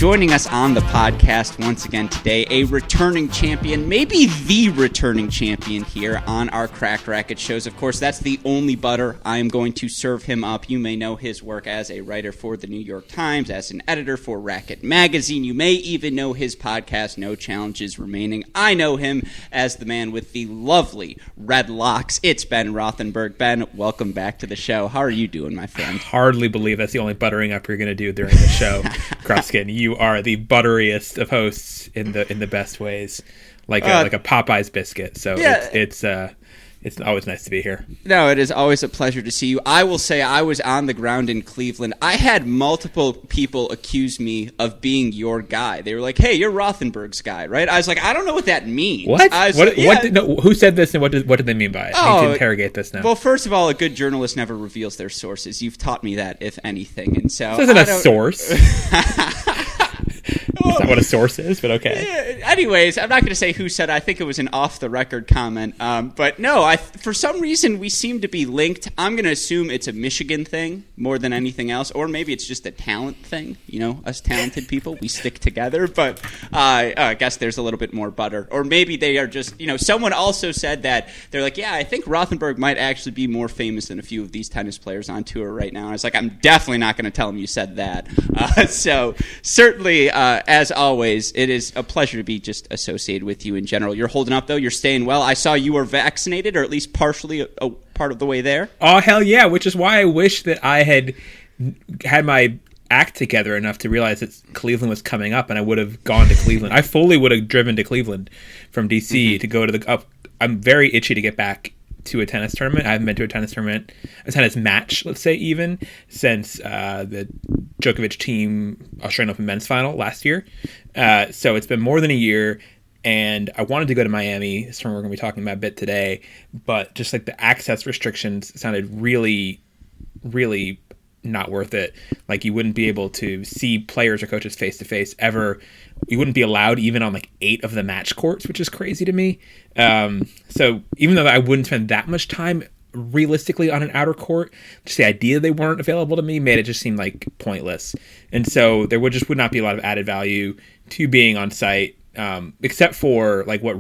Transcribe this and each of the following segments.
joining us on the podcast once again today, a returning champion, maybe the returning champion here on our Cracked Racquet shows. Of course, that's the only butter. I am going to serve him up. You may know his work as a writer for the New York Times, as an editor for Racquet Magazine. You may even know his podcast, No Challenges Remaining. I know him as the man with the lovely red locks. It's Ben Rothenberg. Ben, welcome back to the show. How are you doing, my friend? I hardly believe that's the only buttering up you're going to do during the show. Gruskin, you are the butteriest of hosts in the best ways, like a Popeye's biscuit. So yeah. It's always nice to be here. No, it is always a pleasure to see you. I will say I was on the ground in Cleveland. I had multiple people accuse me of being your guy. They were like, "Hey, you're Rothenberg's guy, right?" I was like, "I don't know what that means." What? Who said this, and what did they mean by it? I need to interrogate this now. Well, first of all, a good journalist never reveals their sources. You've taught me that, if anything, and so this isn't a source. That's not what a source is, but okay. Anyways, I'm not going to say who said it. I think it was an off-the-record comment. But no, for some reason, we seem to be linked. I'm going to assume it's a Michigan thing more than anything else, or maybe it's just a talent thing. You know, us talented people, we stick together. But I guess there's a little bit more butter. Or maybe they are just, someone also said that. They're like, yeah, I think Rothenberg might actually be more famous than a few of these tennis players on tour right now. And I was like, I'm definitely not going to tell him you said that. So certainly, as always, it is a pleasure to be just associated with you in general. You're holding up, though. You're staying well. I saw you were vaccinated, or at least partially a part of the way there. Oh, hell yeah, which is why I wish that I had my act together enough to realize that Cleveland was coming up, and I would have gone to Cleveland. I fully would have driven to Cleveland from D.C. to go to the I'm very itchy to get back to a tennis tournament. I haven't been to a tennis match, let's say, even since the Djokovic team Australian Open men's final last year. So it's been more than a year, and I wanted to go to Miami. This one we're going to be talking about a bit today, but just like the access restrictions sounded really, really not worth it. Like you wouldn't be able to see players or coaches face to face ever. You wouldn't be allowed even on like 8 of the match courts, which is crazy to me. So even though I wouldn't spend that much time realistically on an outer court, just the idea they weren't available to me made it just seem like pointless. And so there would not be a lot of added value to being on site, except for like what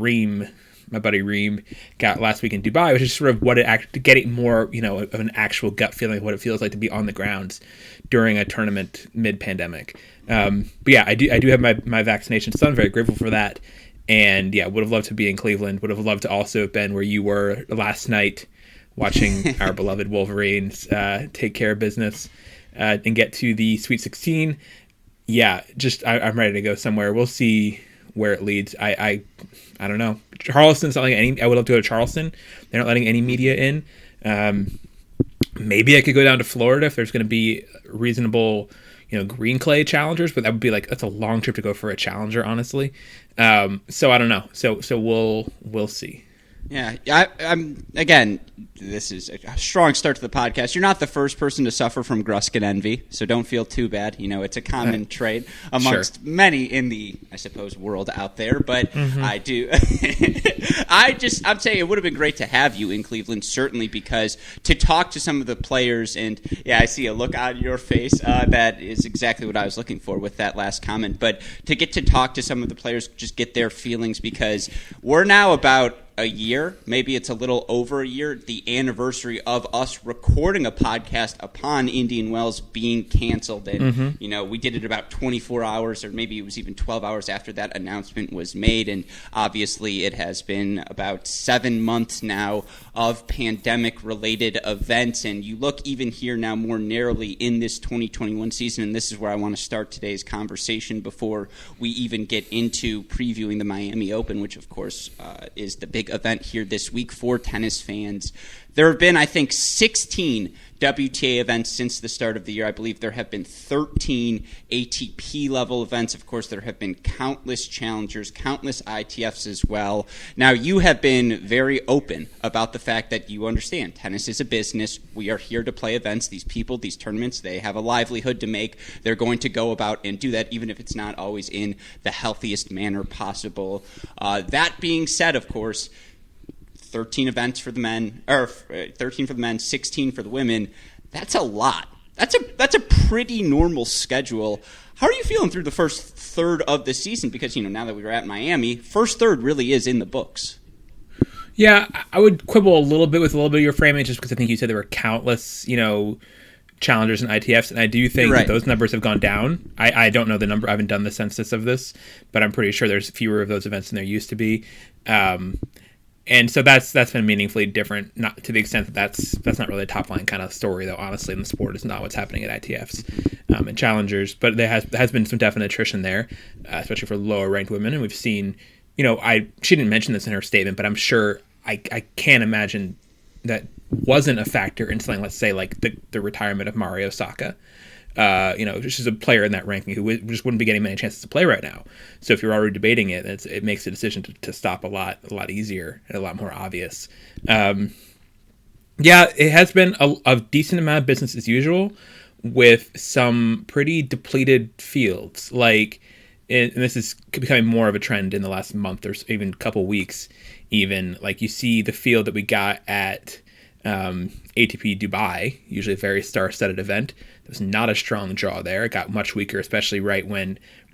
my buddy Reem got last week in Dubai, which is sort of getting more, of an actual gut feeling of what it feels like to be on the grounds during a tournament mid-pandemic. But yeah, I do have my vaccination, so I'm very grateful for that. And yeah, would have loved to be in Cleveland. Would have loved to also have been where you were last night, watching our beloved Wolverines take care of business and get to the Sweet 16. Yeah, I'm ready to go somewhere. We'll see where it leads. I don't know. Charleston's not letting any. I would love to go to Charleston. They're not letting any media in. Maybe I could go down to Florida if there's going to be reasonable, green clay challengers, but that would be that's a long trip to go for a challenger, honestly. So I don't know. So we'll see. Yeah, I'm again. This is a strong start to the podcast. You're not the first person to suffer from Gruskin envy, so don't feel too bad. It's a common trait amongst many in the, I suppose, world out there. But I do. I'm saying it would have been great to have you in Cleveland, certainly, because to talk to some of the players, and yeah, I see a look on your face. That is exactly what I was looking for with that last comment. But to get to talk to some of the players, just get their feelings, because we're now about a year, maybe it's a little over a year, the anniversary of us recording a podcast upon Indian Wells being canceled. And, we did it about 24 hours, or maybe it was even 12 hours after that announcement was made. And obviously it has been about 7 months now of pandemic-related events. And you look even here now more narrowly in this 2021 season, and this is where I want to start today's conversation before we even get into previewing the Miami Open, which, of course, is the big event here this week for tennis fans. There have been, I think, 16 WTA events since the start of the year. I believe there have been 13 ATP-level events. Of course, there have been countless challengers, countless ITFs as well. Now, you have been very open about the fact that you understand tennis is a business. We are here to play events. These people, these tournaments, they have a livelihood to make. They're going to go about and do that, even if it's not always in the healthiest manner possible. That being said, of course, 13 events for the men, or 13 for the men, 16 for the women. That's a lot. That's a pretty normal schedule. How are you feeling through the first third of the season? Because, now that we were at Miami, first third really is in the books. Yeah, I would quibble a little bit with a little bit of your framing, just because I think you said there were countless, challengers and ITFs, and I do think that those numbers have gone down. I don't know the number. I haven't done the census of this, but I'm pretty sure there's fewer of those events than there used to be. And so that's been meaningfully different, not to the extent that that's not really a top line kind of story, though. Honestly, in the sport, is not what's happening at ITFs and challengers. But there has been some definite attrition there, especially for lower ranked women. And we've seen, she didn't mention this in her statement, but I'm sure I can't imagine that wasn't a factor in something, let's say, like the retirement of Mario Osaka. She's a player in that ranking who just wouldn't be getting many chances to play right now. So if you're already debating it, it makes the decision to stop a lot easier and a lot more obvious. It has been a decent amount of business as usual with some pretty depleted fields. And this is becoming more of a trend in the last month or even couple weeks. Even like you see the field that we got at ATP Dubai, usually a very star-studded event. There was not a strong draw there. It got much weaker, especially right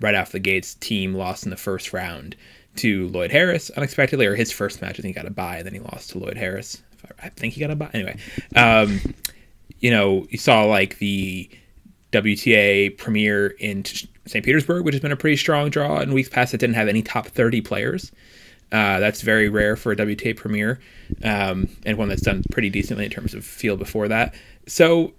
off the gates, Team lost in the first round to Lloyd Harris unexpectedly, or his first match. I think he got a bye, and then he lost to Lloyd Harris. I think he got a bye. Anyway, you saw like the WTA Premier in St. Petersburg, which has been a pretty strong draw. In weeks past, it didn't have any top 30 players. That's very rare for a WTA Premier, and one that's done pretty decently in terms of field before that. So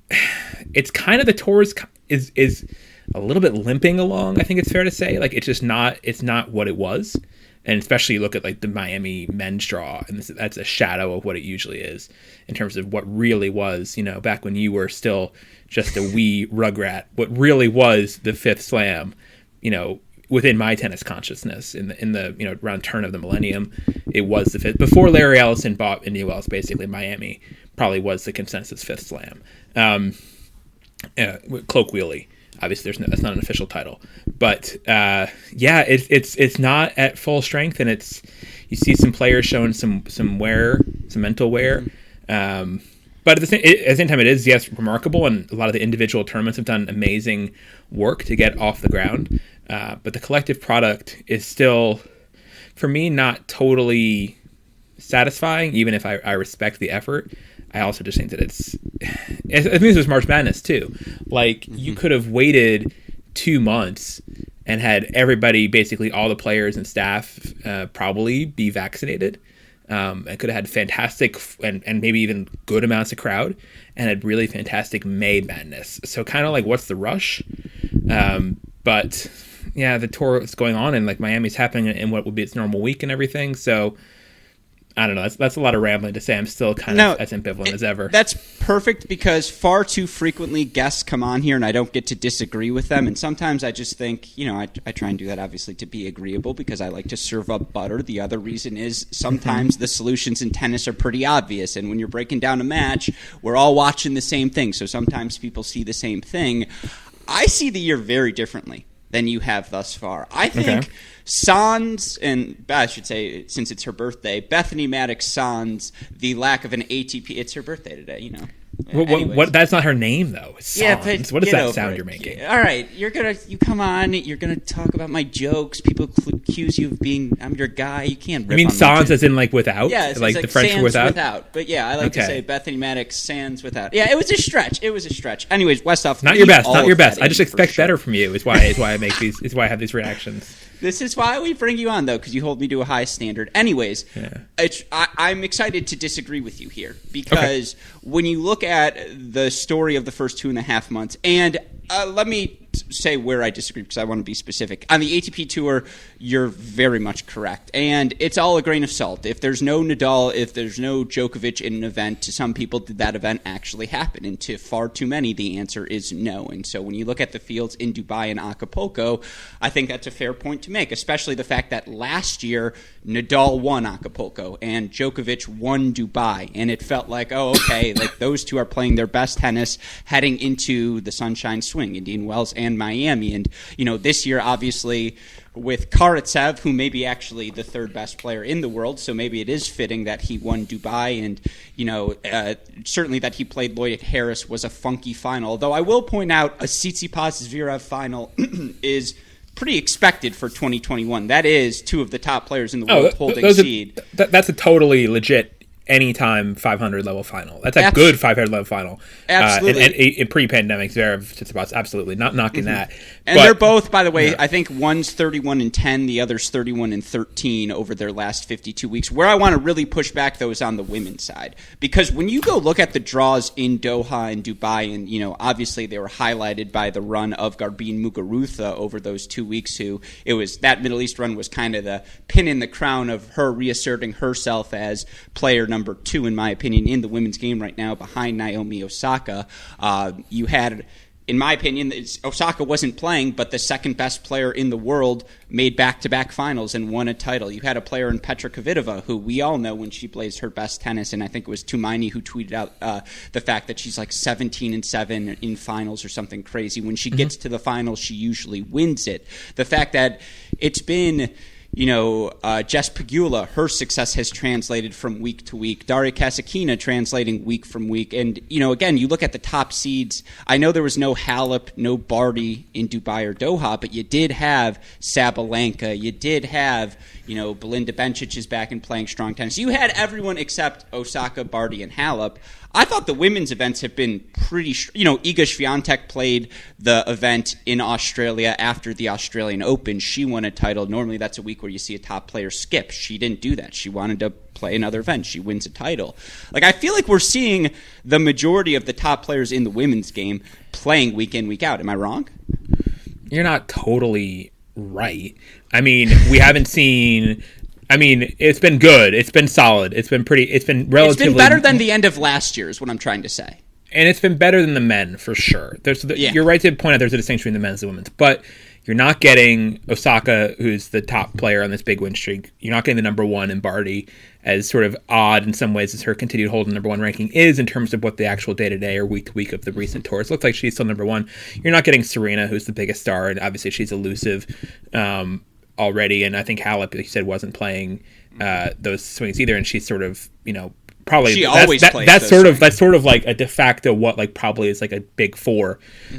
it's kind of, the tour is a little bit limping along, I think it's fair to say. Like, it's not what it was. And especially you look at like the Miami men's draw, and that's a shadow of what it usually is in terms of what really was, back when you were still just a wee rugrat, what really was the fifth slam, within my tennis consciousness in the around turn of the millennium, it was the fifth. Before Larry Ellison bought Indian Wells, basically Miami probably was the consensus fifth slam. Colloquially, obviously that's not an official title, but it's not at full strength, and you see some players showing some mental wear. But at the same time, it is, yes, remarkable, and a lot of the individual tournaments have done amazing work to get off the ground. But the collective product is still, for me, not totally satisfying, even if I respect the effort. I also just think that I think this was March Madness, too. Like, you could have waited 2 months and had everybody, basically all the players and staff, probably be vaccinated. And could have had fantastic and maybe even good amounts of crowd, and had really fantastic May Madness. So kind of like, what's the rush? But yeah, the tour is going on, and like Miami's happening in what would be its normal week and everything. So I don't know. That's a lot of rambling to say. I'm still kind of as ambivalent as ever. That's perfect, because far too frequently guests come on here and I don't get to disagree with them. And sometimes I just think, I try and do that obviously to be agreeable, because I like to serve up butter. The other reason is sometimes the solutions in tennis are pretty obvious. And when you're breaking down a match, we're all watching the same thing. So sometimes people see the same thing. I see the year very differently than you have thus far. I think Sans, and I should say, since it's her birthday, Bethany Maddox-Sans, the lack of an ATP. It's her birthday today, What? That's not her name, though. It's Sans. Yeah, but what is that sound you're making? All right, you come on. You're gonna talk about my jokes. People accuse you of being, I'm your guy. You can't. You mean Sans as in like without? Yeah, it's like the French for without. But yeah, I like to say Bethany Maddox-Sans without. Yeah, it was a stretch. Anyways, Westhoff. Not your best. I just expect better from you. Is why I make these. Is why I have these reactions. This is why we bring you on, though, because you hold me to a high standard. Anyways, I'm excited to disagree with you here, because when you look at the story of the first 2.5 months, and let me say where I disagree, because I want to be specific. On the ATP Tour, you're very much correct, and it's all a grain of salt. If there's no Nadal, if there's no Djokovic in an event, to some people, did that event actually happen? And to far too many, the answer is no. And so when you look at the fields in Dubai and Acapulco, I think that's a fair point to make, especially the fact that last year Nadal won Acapulco and Djokovic won Dubai, and it felt like, like those two are playing their best tennis heading into the Sunshine Swing, Indian Wells and Miami. And, this year, obviously, with Karatsev, who may be actually the third best player in the world, so maybe it is fitting that he won Dubai, and certainly that he played Lloyd Harris was a funky final. Although I will point out a Tsitsipas Zverev final is pretty expected for 2021. That is two of the top players in the world holding seed. That's a totally legit anytime 500 level final. That's a good 500 level final. Absolutely. And in pre-pandemic, Zverev, Tsitsipas, absolutely not knocking that. And they're both, by the way, I think one's 31-10, the other's 31-13 over their last 52 weeks. Where I want to really push back, though, is on the women's side, because when you go look at the draws in Doha and Dubai, and obviously they were highlighted by the run of Garbine Muguruza over those 2 weeks. That Middle East run was kind of the pin in the crown of her reasserting herself as player number 2, in my opinion, in the women's game right now, behind Naomi Osaka. You had, in my opinion, Osaka wasn't playing, but the second best player in the world made back-to-back finals and won a title. You had a player in Petra Kvitova, who we all know when she plays her best tennis, and I think it was Tumaini who tweeted out the fact that she's like 17-7 in finals or something crazy. When she gets to the finals, she usually wins it. The fact that it's been Jess Pegula, her success has translated from week to week. Daria Kasatkina translating week from week. And, again, you look at the top seeds. I know there was no Halep, no Barty in Dubai or Doha, but you did have Sabalenka. You did have, Belinda Bencic is back and playing strong tennis. You had everyone except Osaka, Barty, and Halep. I thought the women's events have been pretty... Iga Swiatek played the event in Australia after the Australian Open. She won a title. Normally that's a week where you see a top player skip. She didn't do that. She wanted to play another event. She wins a title. I feel like we're seeing the majority of the top players in the women's game playing week in, week out. Am I wrong? You're not totally right. I mean, we haven't seen... it's been good. It's been solid. It's been relatively... It's been better than the end of last year is what I'm trying to say. And it's been better than the men, for sure. You're right to point out there's a distinction between the men's and the women's. But you're not getting Osaka, who's the top player on this big win streak. You're not getting the number one in Barty, as sort of odd in some ways as her continued hold in number one ranking is in terms of what the actual day-to-day or week-to-week of the recent tours. Looks like she's still number one. You're not getting Serena, who's the biggest star, and obviously she's elusive already, and I think Halep, like you said, wasn't playing those swings either, and she's sort of, probably she always plays that's sort of like a de facto what probably is like a big four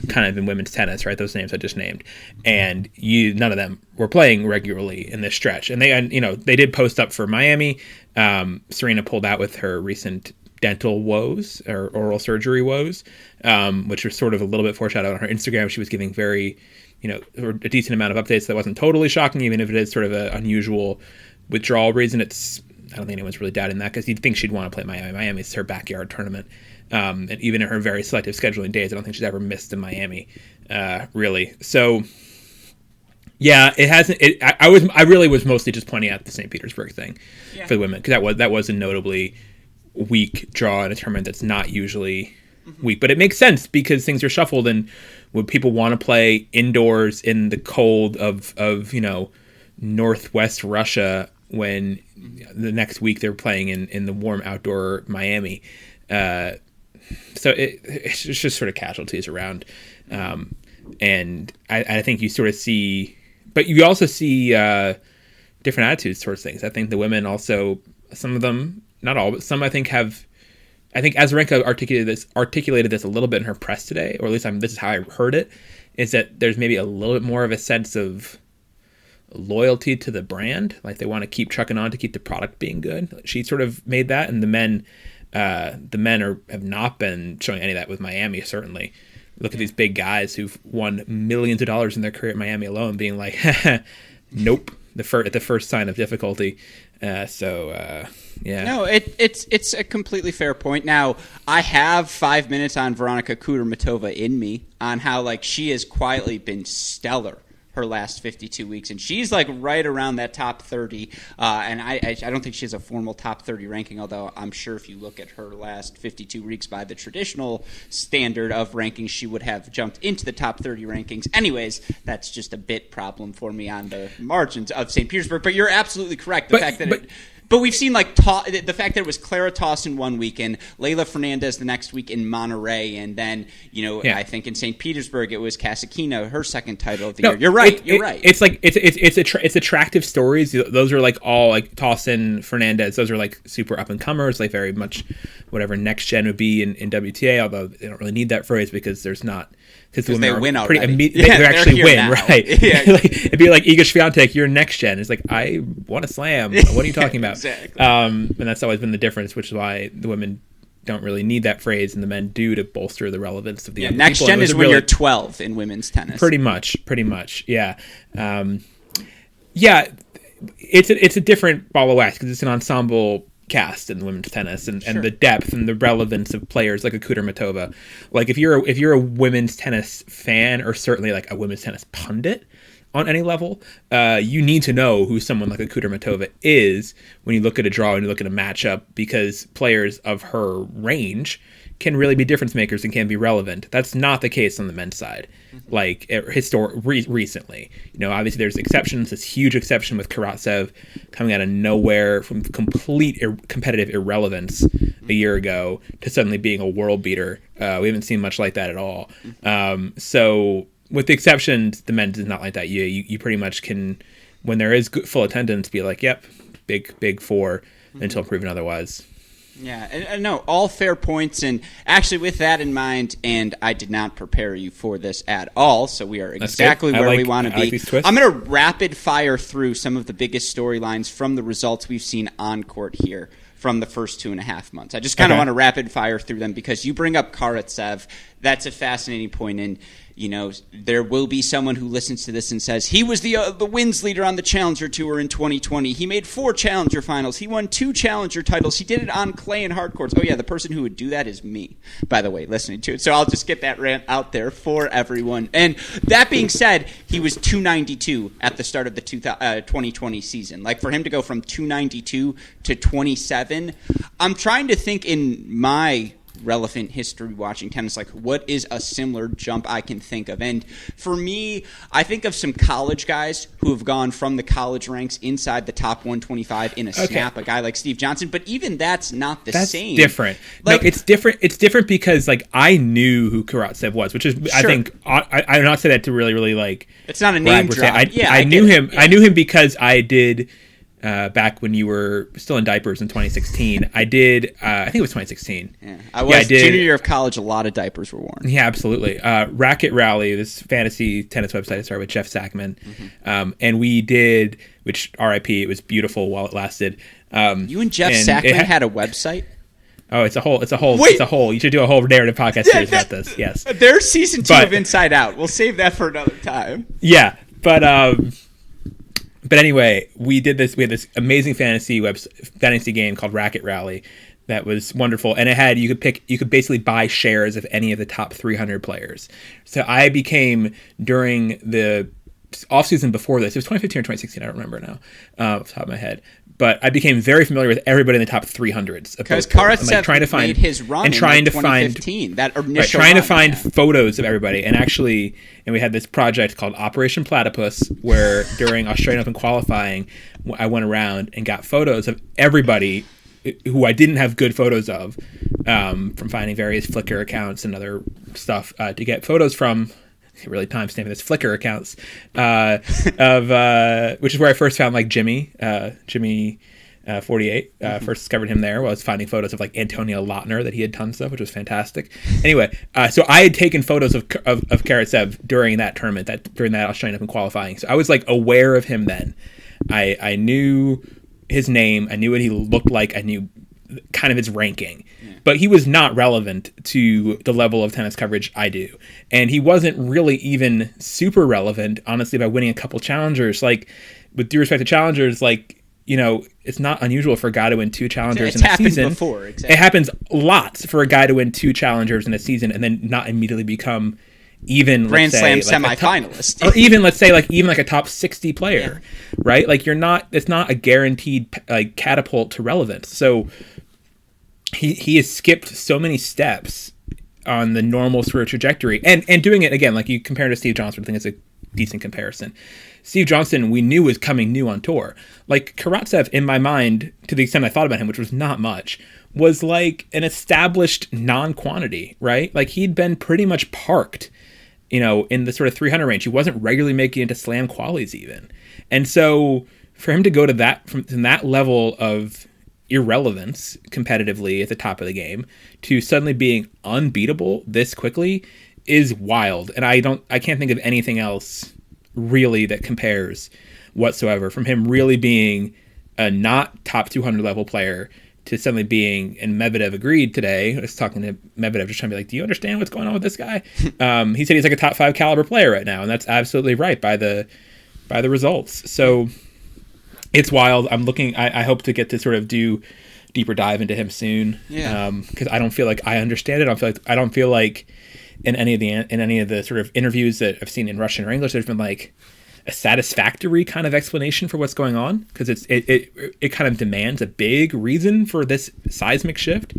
kind of in women's tennis, right? Those names I just named, and none of them were playing regularly in this stretch, and they did post up for Miami. Serena pulled out with her recent dental woes or oral surgery woes, which was sort of a little bit foreshadowed on her Instagram. She was giving very a decent amount of updates that wasn't totally shocking, even if it is sort of an unusual withdrawal reason. I don't think anyone's really doubting that, because you'd think she'd want to play Miami. Miami's her backyard tournament. And even in her very selective scheduling days, I don't think she's ever missed in Miami, really. So, yeah, it hasn't. I really was mostly just pointing out the St. Petersburg thing for the women, because that was a notably weak draw in a tournament that's not usually weak. But it makes sense because things are shuffled, and would people want to play indoors in the cold of northwest Russia when the next week they're playing in the warm outdoor Miami? So it's just sort of casualties around, and I think you sort of see, but you also see different attitudes towards things. I think the women also, some of them, not all, but some I think Azarenka articulated this a little bit in her press today, or at least this is how I heard it, is that there's maybe a little bit more of a sense of loyalty to the brand, like they want to keep trucking on to keep the product being good. She sort of made that, and the men have not been showing any of that with Miami. Certainly, look at these big guys who've won millions of dollars in their career at Miami alone, being like, nope, at the first sign of difficulty. Yeah. No, it's a completely fair point. Now, I have 5 minutes on Veronika Kudermetova in me on how she has quietly been stellar her last 52 weeks, and she's right around that top 30, and I don't think she has a formal top 30 ranking, although I'm sure if you look at her last 52 weeks by the traditional standard of rankings, she would have jumped into the top 30 rankings. Anyways, that's just a bit problem for me on the margins of St. Petersburg, but you're absolutely correct. The fact that But we've seen the fact that it was Clara Tauson one week and Leylah Fernandez the next week in Monterrey, and then I think in St. Petersburg it was Kasatkina, her second title of the year. You're right. You're right. It's like it's attractive stories. Those are like all like Tauson, Fernandez. Those are like super up and comers, like very much whatever next gen would be in WTA. Although they don't really need that phrase because there's not. Because they win already. They actually win, now. Right? Yeah. It'd be like Iga Swiatek, you're next gen. It's like, I won a slam. What are you talking about? Exactly. And that's always been the difference, which is why the women don't really need that phrase and the men do to bolster the relevance of the other next people. gen is when you're 12 in women's tennis. Pretty much. Yeah. It's a different ball of wax because it's an ensemble cast in women's tennis and the depth and the relevance of players like a Kudermetova. Like if you're a women's tennis fan or certainly like a women's tennis pundit on any level, you need to know who someone like a Kudermetova is when you look at a draw and you look at a matchup, because players of her range can really be difference makers and can be relevant. That's not the case on the men's side. Like recently, obviously there's exceptions. This huge exception with Karatsev coming out of nowhere from complete competitive irrelevance a year ago to suddenly being a world beater. We haven't seen much like that at all. So with the exceptions, the men's is not like that. You pretty much can, when there is full attendance, be like, yep, big four until proven otherwise. Yeah, and no, all fair points. And actually, with that in mind, and I did not prepare you for this at all, so we are exactly where we want to be. I'm going to rapid fire through some of the biggest storylines from the results we've seen on court here from the first 2.5 months. I just kind of want to rapid fire through them because you bring up Karatsev. That's a fascinating point, and there will be someone who listens to this and says he was the wins leader on the Challenger Tour in 2020. He made 4 Challenger finals. He won 2 Challenger titles. He did it on clay and hard courts. Oh yeah, the person who would do that is me, by the way, listening to it. So I'll just get that rant out there for everyone. And that being said, he was 292 at the start of the 2020 season. Like for him to go from 292 to 27, I'm trying to think in my relevant history watching tennis, like what is a similar jump I can think of. And for me, I think of some college guys who have gone from the college ranks inside the top 125 in a snap, a guy like Steve Johnson, but even that's not the same. That's different. Like, no, it's different because like I knew who Karatsev was, which is I think I not say that to really like it's not a name drop. I knew him. Yeah. I knew him because I did back when you were still in diapers in 2016. I did, I think it was 2016. Yeah. I was junior year of college, a lot of diapers were worn. Yeah, absolutely. Racquet Rally, this fantasy tennis website I started with Jeff Sackman. And we did, which RIP, it was beautiful while it lasted. You and Jeff Sackman had a website? Oh, it's a whole. You should do a whole narrative podcast series about this. Yes. There's season 2 of Inside Out. We'll save that for another time. Yeah, But anyway, we did this. We had this amazing fantasy game called Racquet Rally that was wonderful, and it had you could basically buy shares of any of the top 300 players. So I became, during the off season before this, it was 2015 or 2016, I don't remember now, off the top of my head. But I became very familiar with everybody in the top 300s. Because Karatsev made his run in 2015. Trying to find photos of everybody. And we had this project called Operation Platypus, where during Australian Open qualifying, I went around and got photos of everybody who I didn't have good photos of, from finding various Flickr accounts and other stuff to get photos from. Really timestamping this Flickr accounts of which is where I first found like Jimmy 48. First discovered him there while I was finding photos of like Antonio Lautner that he had tons of, which was fantastic. Anyway, so I had taken photos of Karatsev during that tournament, during that Australian Open qualifying. So I was like aware of him then. I knew his name. I knew what he looked like. I knew kind of his ranking. But he was not relevant to the level of tennis coverage I do. And he wasn't really even super relevant, honestly, by winning a couple challengers. Like, with due respect to challengers, like, it's not unusual for a guy to win 2 challengers in a season. Before, exactly. It happens lots for a guy to win 2 challengers in a season and then not immediately become even Grand Slam semifinalist, or even let's say like a top 60 player, right? Like it's not a guaranteed like catapult to relevance. So he has skipped so many steps on the normal sort of trajectory, and doing it again, like you compare to Steve Johnson, I think it's decent comparison. Steve Johnson, we knew was coming new on tour. Like, Karatsev, in my mind, to the extent I thought about him, which was not much, was like an established non-quantity, right? Like, he'd been pretty much parked, in the sort of 300 range. He wasn't regularly making it to slam qualies even. And so for him to go to that, from that level of irrelevance competitively at the top of the game to suddenly being unbeatable this quickly is wild. And I can't think of anything else really that compares whatsoever, from him really being a not top 200 level player to suddenly being, and Medvedev agreed today. I was talking to Medvedev, just trying to be like, do you understand what's going on with this guy? He said he's like a top 5 caliber player right now, and that's absolutely right by the results. So it's wild. I hope to get to sort of do deeper dive into him soon. Yeah. Because I don't feel like I understand it. I don't feel like in any of the sort of interviews that I've seen in Russian or English, there's been like a satisfactory kind of explanation for what's going on, because it kind of demands a big reason for this seismic shift.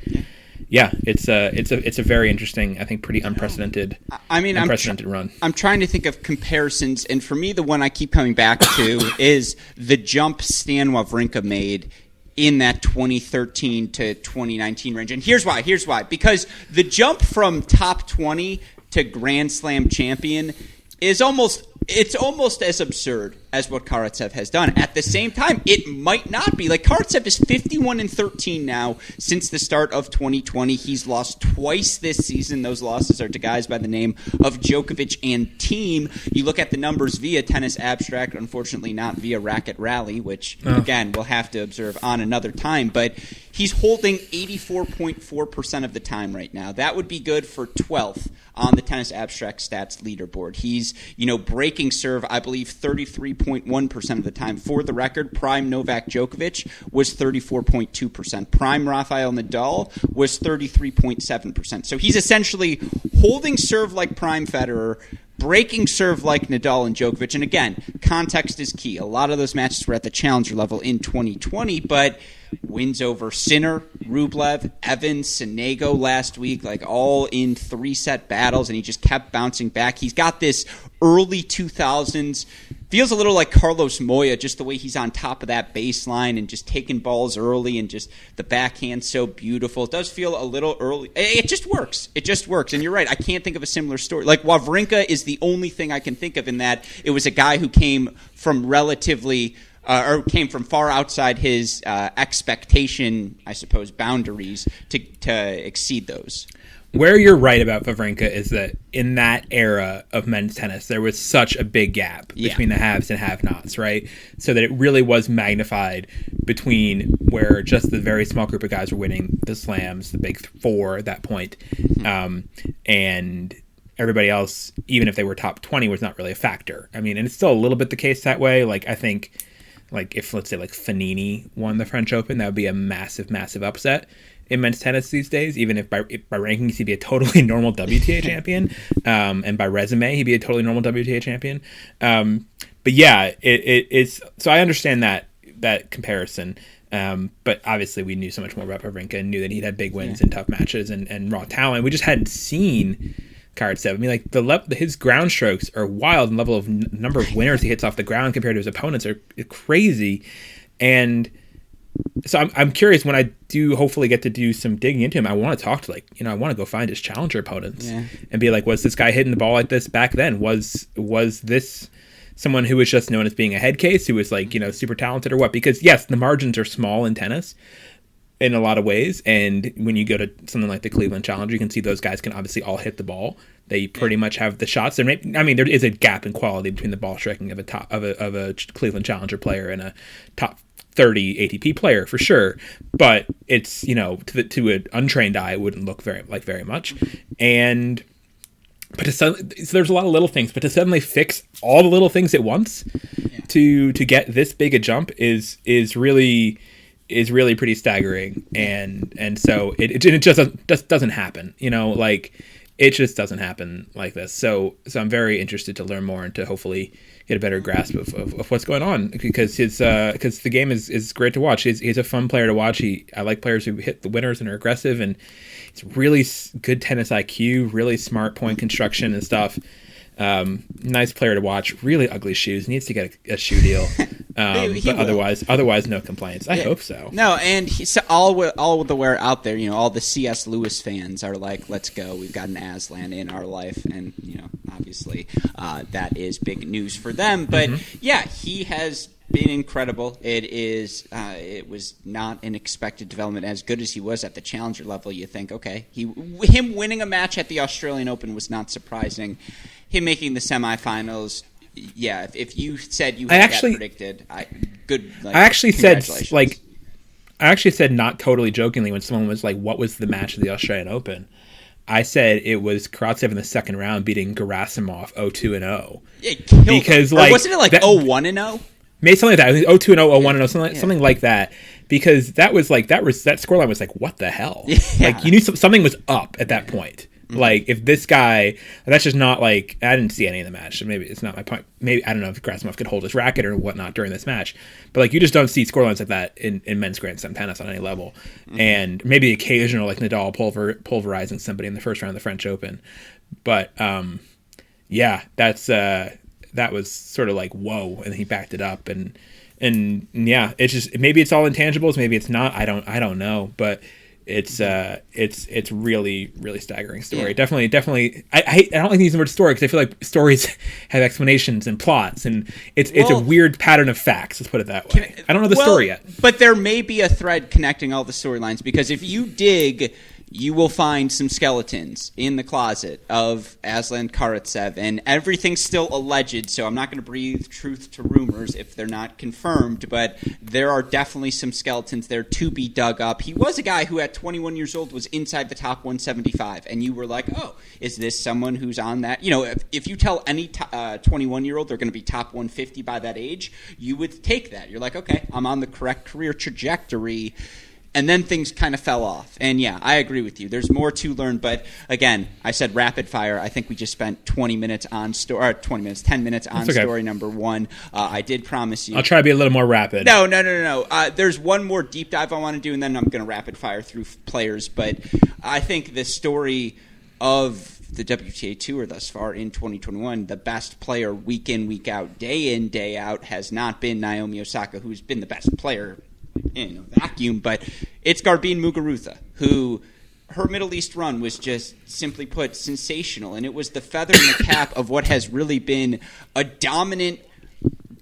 Yeah, it's a very interesting, I think, pretty unprecedented. Run. I'm trying to think of comparisons, and for me, the one I keep coming back to is the jump Stan Wawrinka made in that 2013 to 2019 range. And here's why. Because the jump from top 20 to Grand Slam champion is almost as absurd as what Karatsev has done. At the same time, it might not be. Like, Karatsev is 51-13 now since the start of 2020. He's lost twice this season. Those losses are to guys by the name of Djokovic and Thiem. You look at the numbers via Tennis Abstract, unfortunately not via Racquet Rally, which, again, we'll have to observe on another time. But he's holding 84.4% of the time right now. That would be good for 12th on the Tennis Abstract Stats leaderboard. He's, breaking serve, I believe, 33.1% of the time. For the record, prime Novak Djokovic was 34.2%. Prime Rafael Nadal was 33.7%. So he's essentially holding serve like prime Federer, breaking serve like Nadal and Djokovic. And again, context is key. A lot of those matches were at the challenger level in 2020, but wins over Sinner, Rublev, Evans, Sonego last week, like all in 3-set battles, and he just kept bouncing back. He's got this early 2000s, feels a little like Carlos Moya, just the way he's on top of that baseline and just taking balls early, and just the backhand so beautiful. It does feel a little early. It just works. And you're right. I can't think of a similar story. Like, Wawrinka is the only thing I can think of in that it was a guy who came from came from far outside his expectation, I suppose, boundaries to exceed those. Where you're right about Wawrinka is that in that era of men's tennis, there was such a big gap between the haves and have-nots, right? So that it really was magnified between where just the very small group of guys were winning the slams, the big four at that point, and everybody else, even if they were top 20, was not really a factor. I mean, and it's still a little bit the case that way. Like, I think, like, if, let's say, like, Fognini won the French Open, that would be a massive, massive upset in men's tennis these days, even if by rankings he'd be a totally normal WTA champion, and by resume he'd be a totally normal WTA champion. But yeah, it's so I understand that comparison. But obviously we knew so much more about Wawrinka and knew that he'd had big wins in tough matches and raw talent. We just hadn't seen Karatsev. I mean, like his ground strokes are wild, and level of number of winners he hits off the ground compared to his opponents are crazy. And so I'm curious, when I do hopefully get to do some digging into him, I want to talk to, I want to go find his challenger opponents and be like, was this guy hitting the ball like this back then? Was this someone who was just known as being a head case, who was super talented, or what? Because yes, the margins are small in tennis in a lot of ways, and when you go to something like the Cleveland Challenger, you can see those guys can obviously all hit the ball. They pretty much have the shots. There is a gap in quality between the ball striking of a Cleveland Challenger player and a top 30 ATP player for sure, but it's to an untrained eye it wouldn't look very much. And so there's a lot of little things, but to suddenly fix all the little things at once to get this big a jump is really pretty staggering. And so it just doesn't happen, it just doesn't happen like this. So I'm very interested to learn more and to hopefully get a better grasp of what's going on, because the game is great to watch. He's a fun player to watch. I like players who hit the winners and are aggressive, and it's really good tennis IQ, really smart point construction and stuff. Nice player to watch. Really ugly shoes. Needs to get a shoe deal. But otherwise, no complaints. I hope so. No, and all the way out there, all the C.S. Lewis fans are like, let's go. We've got an Aslan in our life. And, obviously that is big news for them. But, he has been incredible. It was not an expected development. As good as he was at the challenger level, you think, okay, him winning a match at the Australian Open was not surprising. Him making the semifinals, if you said you had that predicted, I actually said not totally jokingly when someone was like, what was the match of the Australian Open? I said it was Karatsev in the second round beating Gerasimov 0-2-0. Because wasn't it like 0-1-0? Made something like that. 0-2-0, 0-1-0, something like that. Because that scoreline was like, what the hell? Yeah. Like you knew something was up at that point. Mm-hmm. Like if this guy, that's just not like, I didn't see any of the match, so maybe it's not my point. Maybe I don't know if Gerasimov could hold his racket or whatnot during this match, but like you just don't see scorelines like that in men's Grand Slam tennis on any level. Mm-hmm. And maybe the occasional like Nadal pulverizing somebody in the first round of the French Open, but that was sort of like whoa, and he backed it up, and it's just maybe it's all intangibles, maybe it's not. I don't know, but. It's really, really staggering story. Yeah. Definitely. I don't like using the word story because I feel like stories have explanations and plots, and it's a weird pattern of facts. Let's put it that way. I don't know the story yet, but there may be a thread connecting all the storylines because if you dig, you will find some skeletons in the closet of Aslan Karatsev, and everything's still alleged, so I'm not going to breathe truth to rumors if they're not confirmed, but there are definitely some skeletons there to be dug up. He was a guy who at 21 years old was inside the top 175, and you were like, oh, is this someone who's on that? If you tell any 21-year-old they're going to be top 150 by that age, you would take that. You're like, okay, I'm on the correct career trajectory. And then things kind of fell off. And I agree with you. There's more to learn. But again, I said rapid fire. I think we just spent 10 minutes on story number one. I did promise you. I'll try to be a little more rapid. No. There's one more deep dive I want to do, and then I'm going to rapid fire through players. But I think the story of the WTA Tour thus far in 2021, the best player week in, week out, day in, day out, has not been Naomi Osaka, who's been the best player in a vacuum, but it's Garbine Muguruza, who her Middle East run was just, simply put, sensational, and it was the feather in the cap of what has really been a dominant,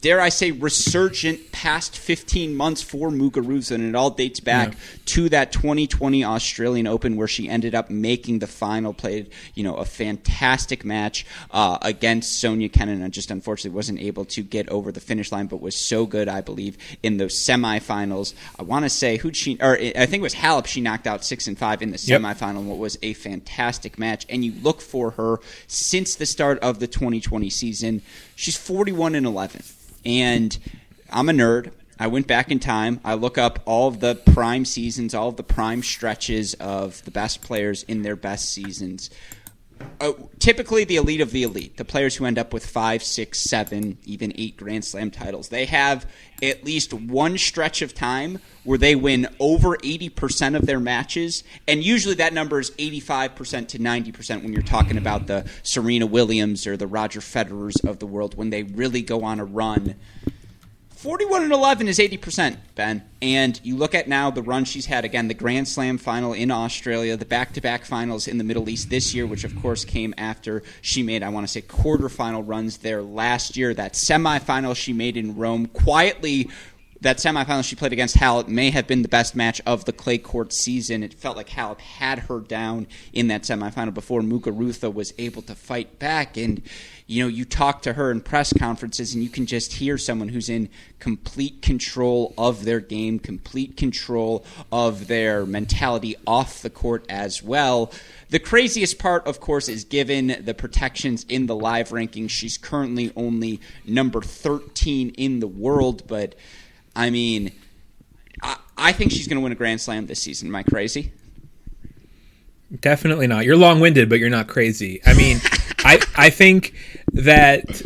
dare I say, resurgent past 15 months for Muguruza, and it all dates back to that 2020 Australian Open where she ended up making the final, played a fantastic match against Sonia Kennan, and just unfortunately wasn't able to get over the finish line, but was so good, I believe, in those semifinals. I want to say I think it was Halep she knocked out 6-5 in the semifinal, what was a fantastic match, and you look for her since the start of the 2020 season. She's 41-11. And I'm a nerd. I went back in time. I look up all of the prime seasons, all of the prime stretches of the best players in their best seasons. Typically the elite of the elite, the players who end up with 5, 6, 7, even 8 Grand Slam titles, they have at least one stretch of time where they win over 80% of their matches, and usually that number is 85% to 90% when you're talking about the Serena Williams or the Roger Federers of the world, when they really go on a run. 41-11 is 80%, Ben. And you look at now the run she's had, again, the Grand Slam final in Australia, the back-to-back finals in the Middle East this year, which of course came after she made, I want to say, quarterfinal runs there last year. That semifinal she made in Rome, quietly, that semifinal she played against Halep may have been the best match of the clay court season. It felt like Halep had her down in that semifinal before Muguruza was able to fight back. And you talk to her in press conferences and you can just hear someone who's in complete control of their game, complete control of their mentality off the court as well. The craziest part, of course, is given the protections in the live rankings. She's currently only number 13 in the world, but I mean, I think she's going to win a Grand Slam this season. Am I crazy? Definitely not. You're long-winded, but you're not crazy. I mean, I think that,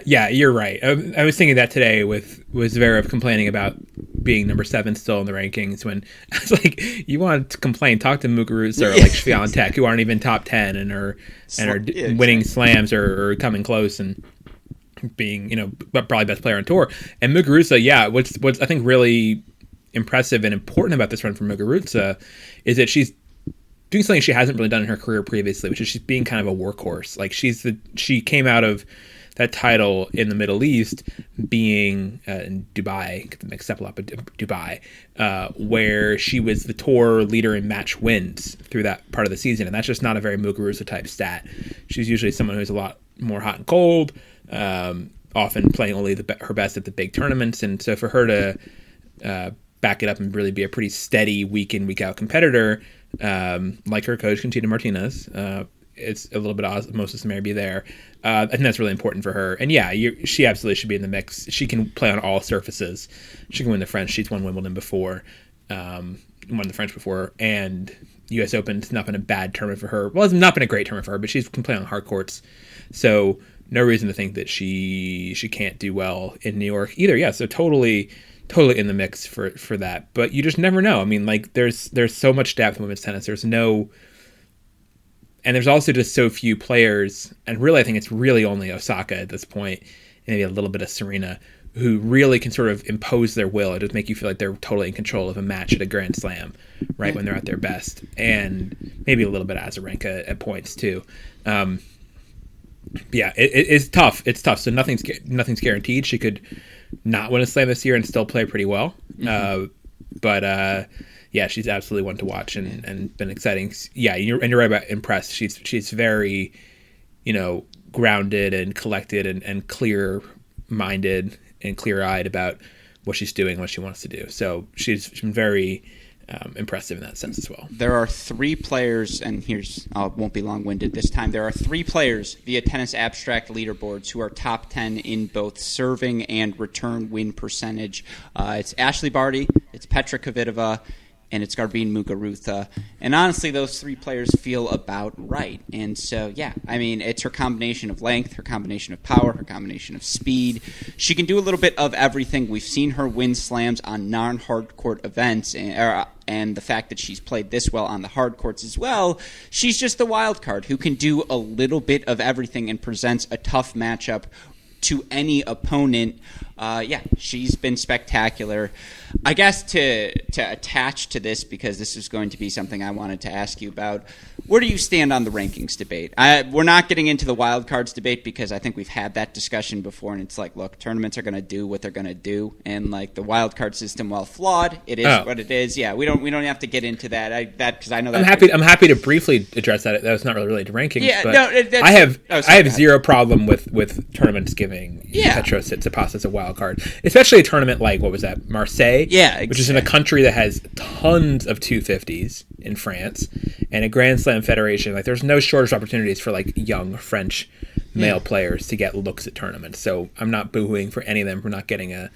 you're right. I was thinking that today with Zverev complaining about being number 7 still in the rankings. When it's like, you want to complain, talk to Muguruza or like Fiantech, who aren't even top 10 and are winning slams or coming close and being, probably best player on tour. And Muguruza, what's I think really impressive and important about this run for Muguruza is that she's doing something she hasn't really done in her career previously, which is she's being kind of a workhorse. Like she came out of that title in the Middle East being in Dubai, get the mixed up a lot, but Dubai, where she was the tour leader in match wins through that part of the season. And that's just not a very Muguruza type stat. She's usually someone who's a lot more hot and cold, often playing only her best at the big tournaments. And so for her to back it up and really be a pretty steady week in, week out competitor, like her coach, Conchita Martinez, it's a little bit osmosis may be there. I think that's really important for her. And she absolutely should be in the mix. She can play on all surfaces. She can win the French. She's won Wimbledon before, won the French before, and U.S. Open's not been a bad tournament for her. Well, it's not been a great tournament for her, but she can play on hard courts. So no reason to think that she can't do well in New York either. Yeah, so totally in the mix for that. But you just never know. I mean, like there's so much depth in women's tennis. And there's also just so few players, and really I think it's really only Osaka at this point, and maybe a little bit of Serena, who really can sort of impose their will and just make you feel like they're totally in control of a match at a Grand Slam, right, when they're at their best. And maybe a little bit of Azarenka at points too. It's tough. It's tough. So nothing's guaranteed. She could not win a slam this year and still play pretty well. But she's absolutely one to watch and been exciting. Yeah, you're right about impressed. She's very, grounded and collected and clear-minded and clear-eyed about what she's doing, what she wants to do. So she's been very impressive in that sense as well. There are 3 players, and I won't be long-winded this time. There are 3 players via Tennis Abstract leaderboards who are top 10 in both serving and return win percentage. It's Ashley Barty, it's Petra Kvitova, and it's Garbine Muguruza. And honestly, those 3 players feel about right. And so, it's her combination of length, her combination of power, her combination of speed. She can do a little bit of everything. We've seen her win slams on non-hard court events, and the fact that she's played this well on the hard courts as well, she's just the wild card who can do a little bit of everything and presents a tough matchup to any opponent. She's been spectacular. I guess to attach to this, because this is going to be something I wanted to ask you about, where do you stand on the rankings debate? We're not getting into the wild cards debate because I think we've had that discussion before, and it's like, look, tournaments are going to do what they're going to do, and like the wild card system, while flawed, it is what it is. Yeah, we don't have to get into that. Because I know that I'm happy to briefly address that. That was not really related to rankings. Yeah, but I have zero problem with tournaments giving Petra Tsitsipas as a wild card, especially a tournament like what was that, Marseille? Yeah, exactly. Which is in a country that has tons of 250s in France and a Grand Slam federation. Like, there's no shortage of opportunities for like young French male players to get looks at tournaments. So I'm not boohooing for any of them for not getting a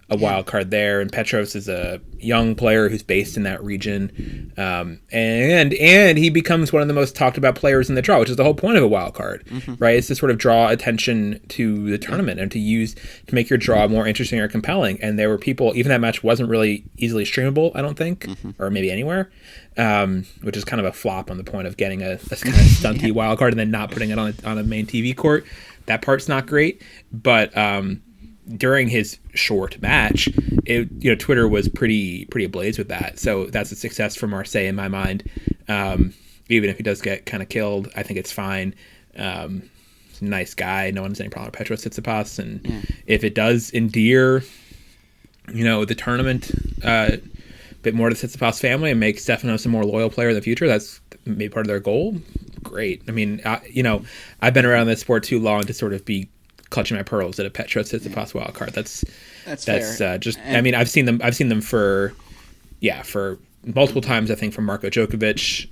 wild card there. And Petros is a young player who's based in that region, and he becomes one of the most talked about players in the draw, which is the whole point of a wild card, right? It's to sort of draw attention to the tournament and to make your draw more interesting or compelling. And there were people, even that match wasn't really easily streamable, I don't think, or maybe anywhere, which is kind of a flop on the point of getting a kind of stunty wild card and then not putting it on a main TV court. That part's not great, but during his short match, Twitter was pretty ablaze with that. So that's a success for Marseille in my mind. Even if he does get kind of killed, I think it's fine. He's a nice guy. No one has any problem with Petra Tsitsipas. And if it does endear, the tournament a bit more to the Tsitsipas family and make Stefanos a more loyal player in the future, that's maybe part of their goal. Great. I mean, I've been around this sport too long to sort of be clutching my pearls at a Petra Tsitsipas wild card. That's fair. I've seen them for multiple times. I think from Marko Djokovic,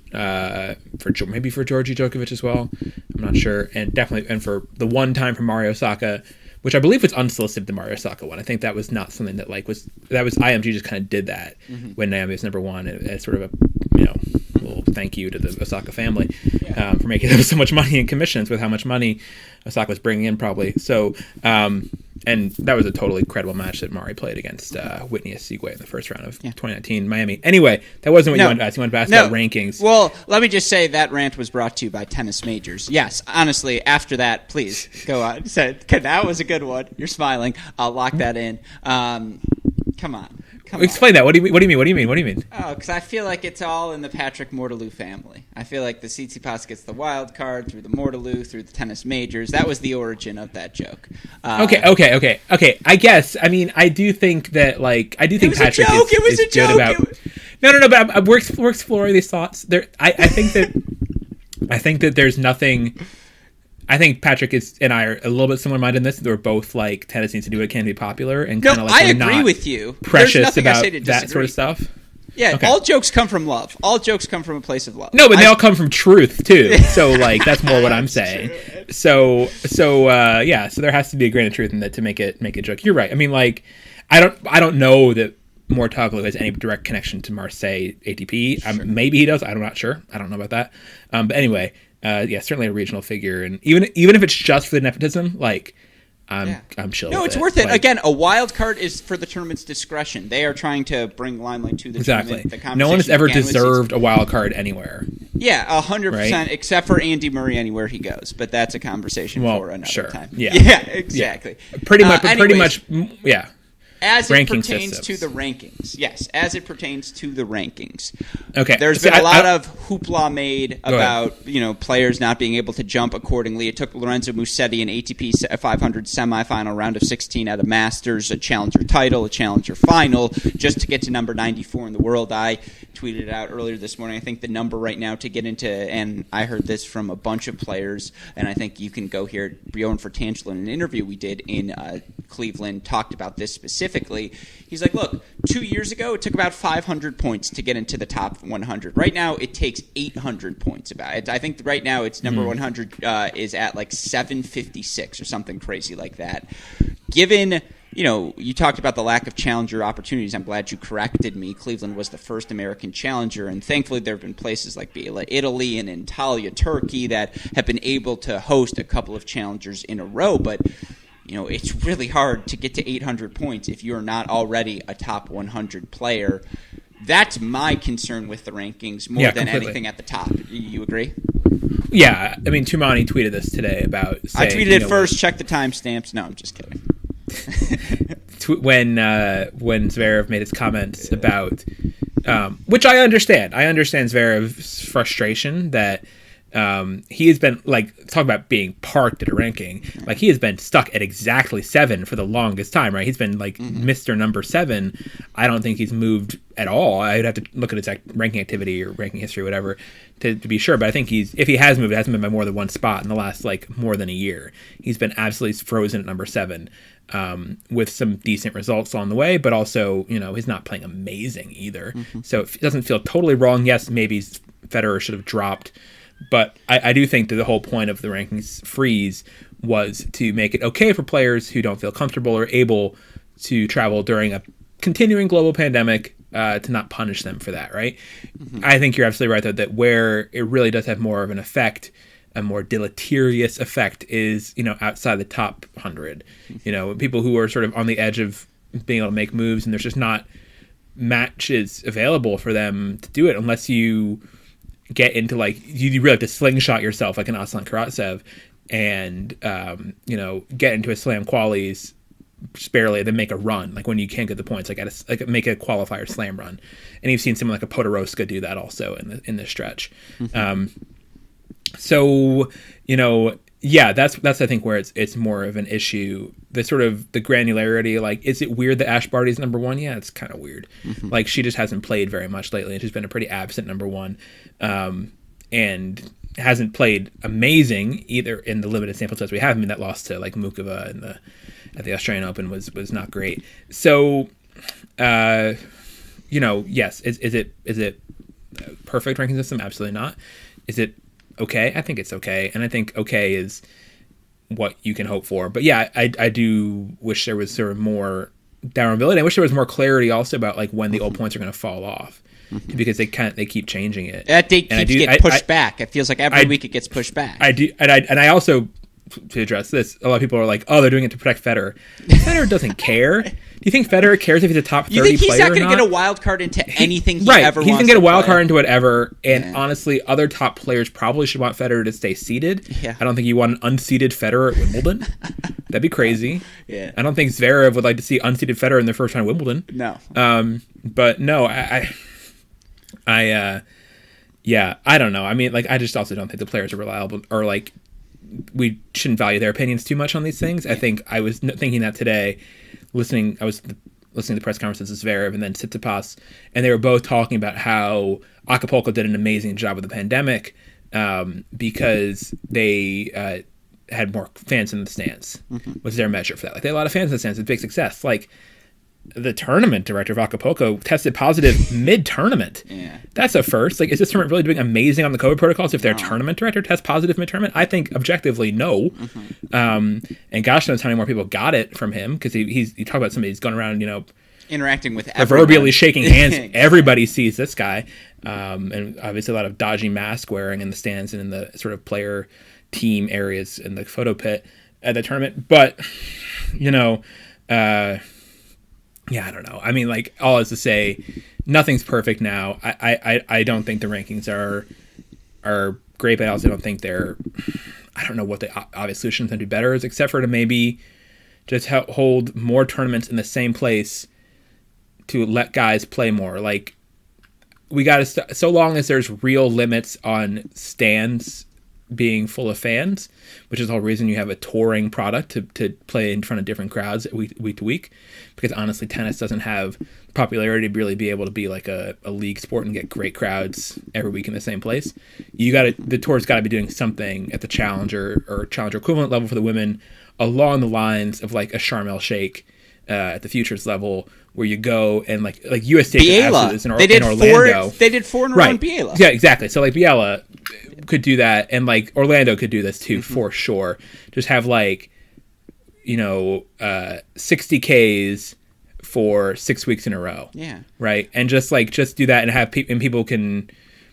for Georgi Djokovic as well. I'm not sure, and for the one time from Mario Osaka, which I believe was unsolicited, the Mario Osaka one. I think that was not something that was IMG just kind of did that when Naomi was number one as sort of a little thank you to the Osaka family for making them so much money in commissions with how much money Osaka was bringing in probably. So And that was a totally credible match that Mari played against Whitney Osigwe in the first round of 2019 Miami. Anyway, that wasn't what you wanted to ask. You wanted to ask about rankings. Well, let me just say that rant was brought to you by Tennis Majors. Yes, honestly, after that, please go on. That was a good one. You're smiling. I'll lock that in. Come on. Explain that. What do you mean? Oh, because I feel like it's all in the Patrick Mortaloo family. I feel like the Tsitsipas gets the wild card through the Mortaloo, through the Tennis Majors. That was the origin of that joke. Okay. I guess. I mean, I do think that, Patrick is good about. No. But we're exploring these thoughts. I think that there's nothing. I think Patrick and I are a little bit similar minded in this. We're both like tennis needs to do what can be popular, and kind of like I agree with you. Precious about that sort of stuff. Yeah, All jokes come from love. All jokes come from a place of love. No, but they all come from truth too. So that's more what I'm saying. So there has to be a grain of truth in that to make it a joke. You're right. I mean, I don't know that Mortaloo has any direct connection to Marseille ATP. Sure. Maybe he does. I'm not sure. I don't know about that. But anyway. Certainly a regional figure, and even if it's just for the nepotism, I'm chill. No, it's worth it. Again, a wild card is for the tournament's discretion. They are trying to bring limelight to the tournament. No one has ever deserved a wild card anywhere. Yeah, 100%, except for Andy Murray anywhere he goes. But that's a conversation for another time. Yeah, exactly. Yeah. Pretty much. Yeah. As it pertains to the rankings. Yes, as it pertains to the rankings. Okay. There's been a lot of hoopla made about players not being able to jump accordingly. It took Lorenzo Musetti an ATP 500 semifinal round of 16 at a Masters, a challenger title, a challenger final, just to get to number 94 in the world. I tweeted it out earlier this morning. I think the number right now to get into, and I heard this from a bunch of players, and I think you can go hear Bjorn Fortangelo in an interview we did in Cleveland, talked about this specifically. He's like, look, 2 years ago, it took about 500 points to get into the top 100. Right now, it takes 800 points. I think right now, its number 100 is at 756 or something crazy like that. Given, you talked about the lack of challenger opportunities. I'm glad you corrected me. Cleveland was the first American challenger, and thankfully there have been places like Italy and Antalya, Turkey, that have been able to host a couple of challengers in a row, but it's really hard to get to 800 points if you're not already a top 100 player. That's my concern with the rankings more than anything at the top. You agree? Yeah. I mean, Tumani tweeted this today about saying, I tweeted it first, check the timestamps. No, I'm just kidding. when Zverev made his comments about, which I understand. I understand Zverev's frustration that he has been talk about being parked at a ranking. He has been stuck at exactly 7 for the longest time, right? He's been Mr. Number 7. I don't think he's moved at all. I'd have to look at his ranking activity or ranking history, whatever, to be sure. But I think if he has moved, it hasn't been by more than one spot in the last more than a year. He's been absolutely frozen at number 7, with some decent results along the way, but also he's not playing amazing either. So it doesn't feel totally wrong. Yes, maybe Federer should have dropped. But I do think that the whole point of the rankings freeze was to make it okay for players who don't feel comfortable or able to travel during a continuing global pandemic to not punish them for that, right? I think you're absolutely right, though, that where it really does have more of an effect, a more deleterious effect, is, outside the top 100. People who are sort of on the edge of being able to make moves, and there's just not matches available for them to do it unless you get into you really have to slingshot yourself like an Aslan Karatsev and get into a slam qualies just barely, then make a run when you can't get the points, make a qualifier slam run. And you've seen someone like a Podoroska do that also in the stretch. That's I think where it's more of an issue. The sort of the granularity, is it weird that Ash Barty's number 1? Yeah, it's kind of weird. She just hasn't played very much lately, and she's been a pretty absent number 1, and hasn't played amazing either in the limited sample size we have. I mean, that loss to Mukova at the Australian Open was not great. So, yes, is it perfect ranking system? Absolutely not. Is it okay? I think it's okay, and I think okay is what you can hope for. But yeah, I do wish there was sort of more downwardability. I wish there was more clarity also about when the old points are going to fall off, because they keep changing it. That date keeps getting pushed back. It feels like every week it gets pushed back. I do, and I also to address this. A lot of people are like, "Oh, they're doing it to protect Federer." Federer doesn't care. Do you think Federer cares if he's a top 30 player or not? You think he's not going to get a wild card into anything he ever wants? He's going to get a wild card into whatever. And honestly, other top players probably should want Federer to stay seeded. Yeah. I don't think you want an unseeded Federer at Wimbledon. That'd be crazy. Yeah. I don't think Zverev would like to see unseeded Federer in their first round of Wimbledon. No. But no, I don't know. I mean, like, I just also don't think the players are reliable, or like, we shouldn't value their opinions too much on these things. I think I was thinking that today, I was listening to the press conferences of Zverev and then Tsitsipas, and they were both talking about how Acapulco did an amazing job with the pandemic because they had more fans in the stands, was their measure for that. Like, they had a lot of fans in the stands, it's a big success. Like, the tournament director of Acapulco tested positive mid-tournament. Yeah. That's a first. Like, is this tournament really doing amazing on the COVID protocols if their tournament director tests positive mid-tournament? I think objectively, no. And gosh knows how many more people got it from him, because he talked about somebody who's going around, interacting with proverbially shaking hands. Exactly. Everybody sees this guy. And obviously a lot of dodgy mask wearing in the stands and in the sort of player team areas in the photo pit at the tournament. But, yeah, I don't know. I mean, like, all is to say, nothing's perfect now. I don't think the rankings are great, but I also don't think they're... I don't know what the obvious solution to do better is, except for to maybe just hold more tournaments in the same place to let guys play more. Like, we got to... so long as there's real limits on stands being full of fans, which is the whole reason you have a touring product to play in front of different crowds week to week, because honestly tennis doesn't have popularity to really be able to be like a league sport and get great crowds every week in the same place. The tour's got to be doing something at the challenger or challenger equivalent level for the women along the lines of like a Sharm el Sheikh at the futures level, where you go and like USTA in Orlando. They did 4 in a row in Biella. Yeah, exactly. So like Biella could do that, and like Orlando could do this too, for sure. Just have like 60Ks for 6 weeks in a row. Yeah. Right. And just do that and have people can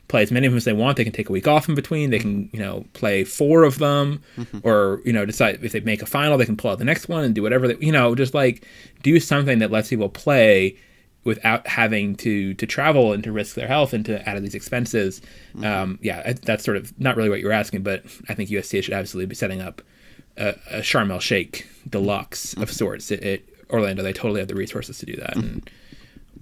play as many of them as they want. They can take a week off in between. They can, play 4 of them, or, decide if they make a final, they can pull out the next one and do whatever just like do something that lets people play without having to travel and to risk their health and to add these expenses. That's sort of not really what you're asking, but I think USTA should absolutely be setting up a Sharm el Sheikh deluxe of sorts at Orlando. They totally have the resources to do that, and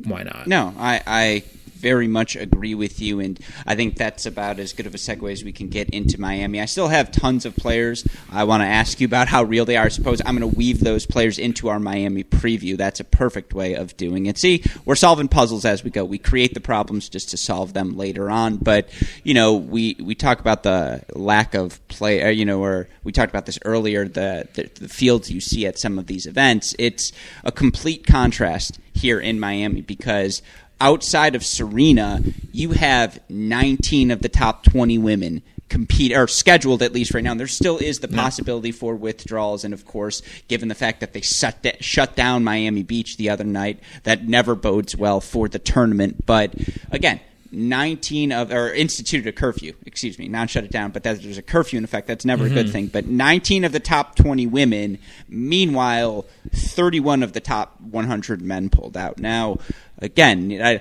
why not? No, I very much agree with you, and I think that's about as good of a segue as we can get into Miami. I still have tons of players I want to ask you about how real they are. I suppose I'm going to weave those players into our Miami preview. That's a perfect way of doing it. See, we're solving puzzles as we go. We create the problems just to solve them later on, but we talk about the lack of play, or we talked about this earlier, the fields you see at some of these events. It's a complete contrast here in Miami, because outside of Serena, you have 19 of the top 20 women compete, or scheduled at least right now. And there still is the possibility for withdrawals. And of course, given the fact that they shut down Miami Beach the other night, that never bodes well for the tournament. But again, instituted a curfew, not shut it down, but there's a curfew in effect. That's never a good thing. But 19 of the top 20 women, meanwhile, 31 of the top 100 men pulled out. Now, again,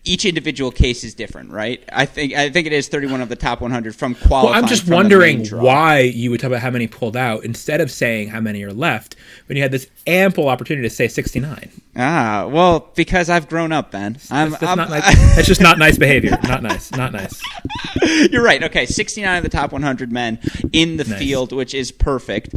each individual case is different, right? I think it is 31 of the top 100 from qualifying. Well, I'm just wondering why you would talk about how many pulled out instead of saying how many are left when you had this ample opportunity to say 69. Well, because I've grown up, Ben. That's just not nice behavior. Not nice. You're right. Okay, 69 of the top 100 men in the field, which is perfect.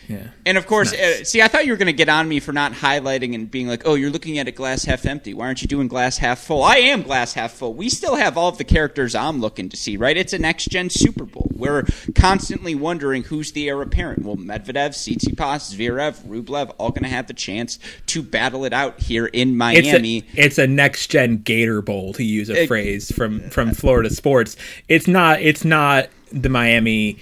Yeah. And of course, I thought you were going to get on me for not highlighting and being like, oh, you're looking at it glass half empty. Why aren't you doing glass half full? I am glass half full. We still have all of the characters I'm looking to see, right? It's a next-gen Super Bowl. We're constantly wondering who's the heir apparent. Well, Medvedev, Tsitsipas, Zverev, Rublev, all going to have the chance to battle it out here in Miami. It's a next-gen Gator Bowl, to use a phrase from Florida sports. It's not the Miami.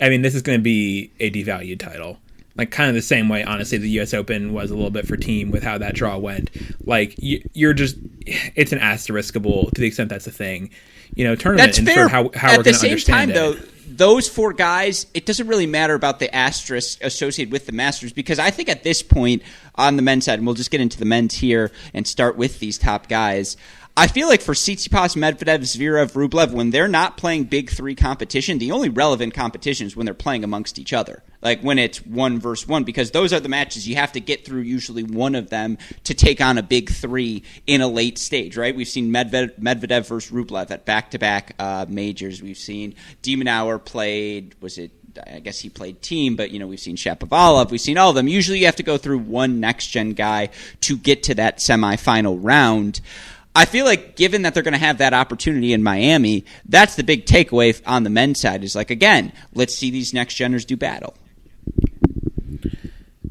I mean, this is going to be a devalued title. Like, kind of the same way, honestly, the U.S. Open was a little bit for team with how that draw went. Like, you're just, it's an asteriskable to the extent that's a thing. Tournament. That's fair. And how we're going to understand it. At the same time, though, those four guys, it doesn't really matter about the asterisk associated with the Masters, because I think at this point on the men's side, and we'll just get into the men's here and start with these top guys, I feel like for Tsitsipas, Medvedev, Zverev, Rublev, when they're not playing big three competition, the only relevant competition is when they're playing amongst each other. Like when it's 1 versus 1, because those are the matches you have to get through usually one of them to take on a big three in a late stage, right? We've seen Medvedev versus Rublev at back-to-back majors. We've seen De Minaur played, I guess he played team, but we've seen Shapovalov, we've seen all of them. Usually you have to go through one next-gen guy to get to that semifinal round. I feel like given that they're going to have that opportunity in Miami, that's the big takeaway on the men's side is like, again, let's see these next-geners do battle.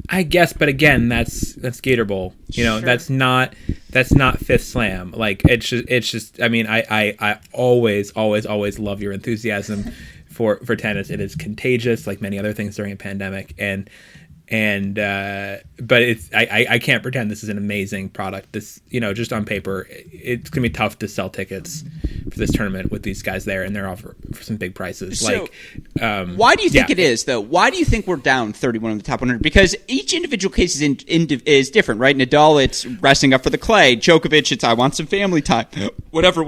I guess, but again, that's Gator Bowl. Sure. That's not Fifth Slam. Like it's just. I mean, I always love your enthusiasm for tennis. It is contagious, like many other things during a pandemic, but I can't pretend this is an amazing product. This, just on paper, it's gonna be tough to sell tickets for this tournament with these guys there, and they're offering for some big prices. So, why do you think it is, though? Why do you think we're down 31 of the top 100? Because each individual case is different, right? Nadal, it's resting up for the clay. Djokovic, it's I want some family time. Whatever.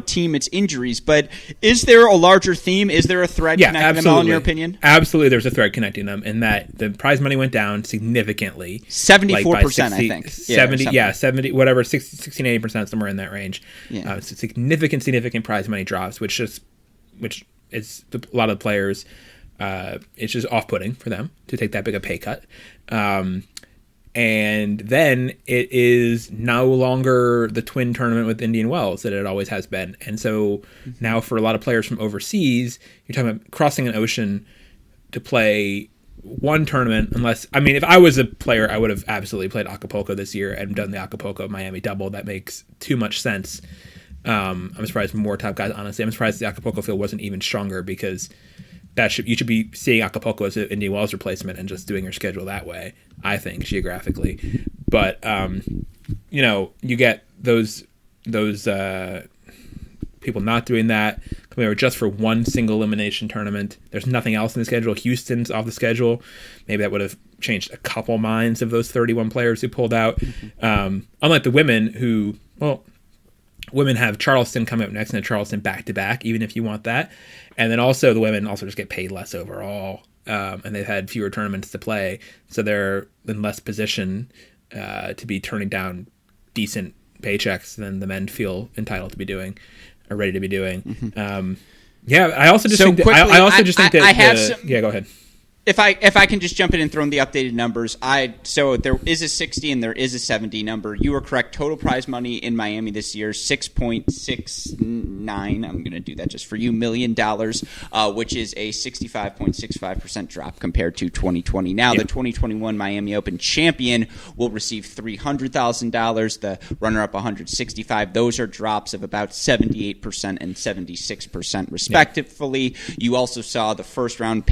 Team, it's injuries. But is there a larger theme? Is there a thread connecting them all, in your opinion? Absolutely, there's a thread connecting them in that the prize money went down significantly. 74%, I think. 70, whatever, 16, 80%, somewhere in that range. Yeah. It's significant prize money drops, which is a lot of the players, it's just off-putting for them to take that big a pay cut. And then it is no longer the twin tournament with Indian Wells that it always has been. And so now for a lot of players from overseas, you're talking about crossing an ocean to play one tournament. If I was a player, I would have absolutely played Acapulco this year and done the Acapulco Miami double. That makes too much sense. I'm surprised more top guys, honestly. I'm surprised the Acapulco field wasn't even stronger, because you should be seeing Acapulco as an Indian Wells replacement and just doing your schedule that way, I think, geographically. But you get those people not doing that, coming over just for one single elimination tournament. There's nothing else in the schedule. Houston's off the schedule. Maybe that would have changed a couple minds of those 31 players who pulled out. Unlike the women women have Charleston coming up next and a Charleston back-to-back, even if you want that. And then also the women also just get paid less overall, and they've had fewer tournaments to play, so they're in less position to be turning down decent paychecks than the men feel entitled to be doing or ready to be doing. I also just think that go ahead. If I can just jump in and throw in the updated numbers, so there is a 60 and there is a 70 number. You are correct. Total prize money in Miami this year, $6.69. I'm going to do that just for you, $1 million, which is a 65.65% drop compared to 2020. Now, the 2021 Miami Open champion will receive $300,000. The runner-up, $165,000. Those are drops of about 78% and 76% respectively. You also saw the first round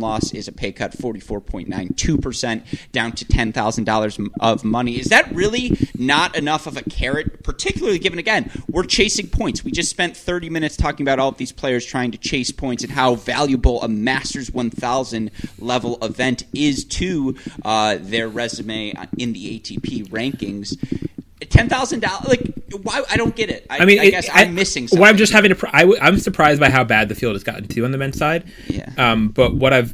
loss is a pay cut, 44.92%, down to $10,000 of money. Is that really not enough of a carrot, particularly given, again, we're chasing points? We just spent 30 minutes talking about all of these players trying to chase points and how valuable a Masters 1000 level event is to their resume in the ATP rankings. $10,000, like, why? I don't get it. I guess I'm missing something. Well, I'm just I'm surprised by how bad the field has gotten to on the men's side. Yeah. But what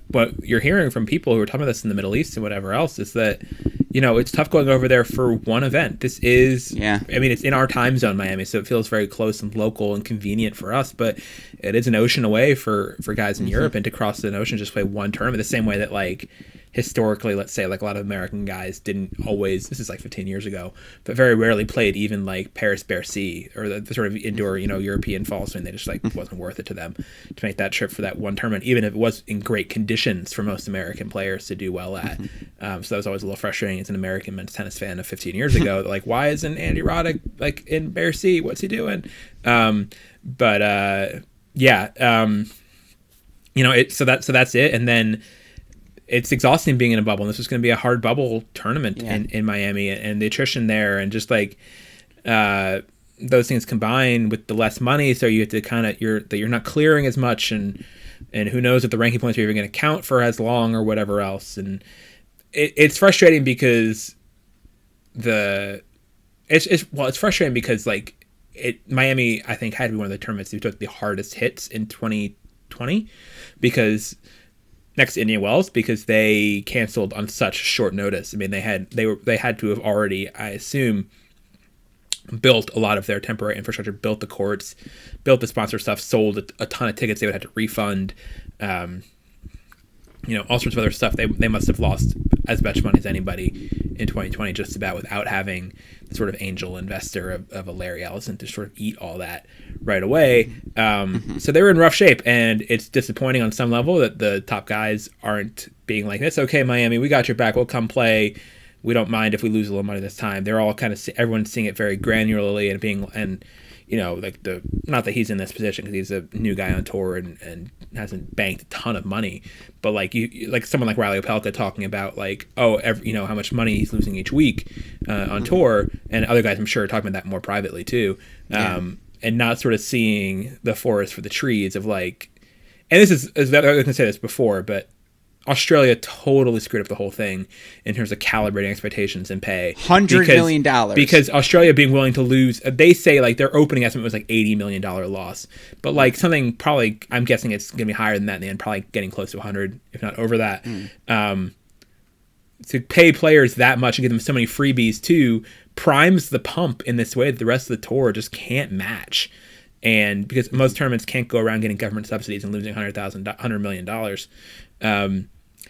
you're hearing from people who are talking about this in the Middle East and whatever else is that, it's tough going over there for one event. This is, it's in our time zone, Miami, so it feels very close and local and convenient for us, but it is an ocean away for guys in Europe, and to cross the ocean, just play one tournament, the same way that, like, historically, let's say, like, a lot of American guys didn't always, this is like 15 years ago, but very rarely played even like Paris-Bercy or the sort of indoor, European fall swing. They just wasn't worth it to them to make that trip for that one tournament, even if it was in great conditions for most American players to do well at. So that was always a little frustrating as an American men's tennis fan of 15 years ago. Like, why isn't Andy Roddick like in Bercy? What's he doing? So that's it. And then it's exhausting being in a bubble, and this was going to be a hard bubble tournament in Miami, and the attrition there, and just like those things combine with the less money, so you have to you're not clearing as much, and who knows if the ranking points are even going to count for as long or whatever else. And it's frustrating because it's frustrating because like Miami, I think, had to be one of the tournaments who took the hardest hits in 2020 because next to Indian Wells, because they canceled on such short notice. I mean, they had to have already, I assume, built a lot of their temporary infrastructure, built the courts, built the sponsor stuff, sold a ton of tickets they would have to refund, all sorts of other stuff. They must have lost as much money as anybody in 2020 just about, without having the sort of angel investor of a Larry Ellison to sort of eat all that right away. So they were in rough shape, and it's disappointing on some level that the top guys aren't being like, it's okay, Miami, we got your back, we'll come play. We don't mind if we lose a little money this time. They're all kind of, everyone's seeing it very granularly not that he's in this position because he's a new guy on tour and hasn't banked a ton of money, but like someone like Riley Opelka talking about like, how much money he's losing each week on tour, and other guys I'm sure are talking about that more privately too, and not sort of seeing the forest for the trees of like, and this is I was going to say this before, but Australia totally screwed up the whole thing in terms of calibrating expectations and pay. $100 million. Because Australia being willing to lose, they say like their opening estimate was like $80 million loss. But like something probably, I'm guessing it's going to be higher than that in the end, probably getting close to 100, if not over that. To pay players that much and give them so many freebies too, primes the pump in this way that the rest of the tour just can't match. And because most tournaments can't go around getting government subsidies and losing $100 million.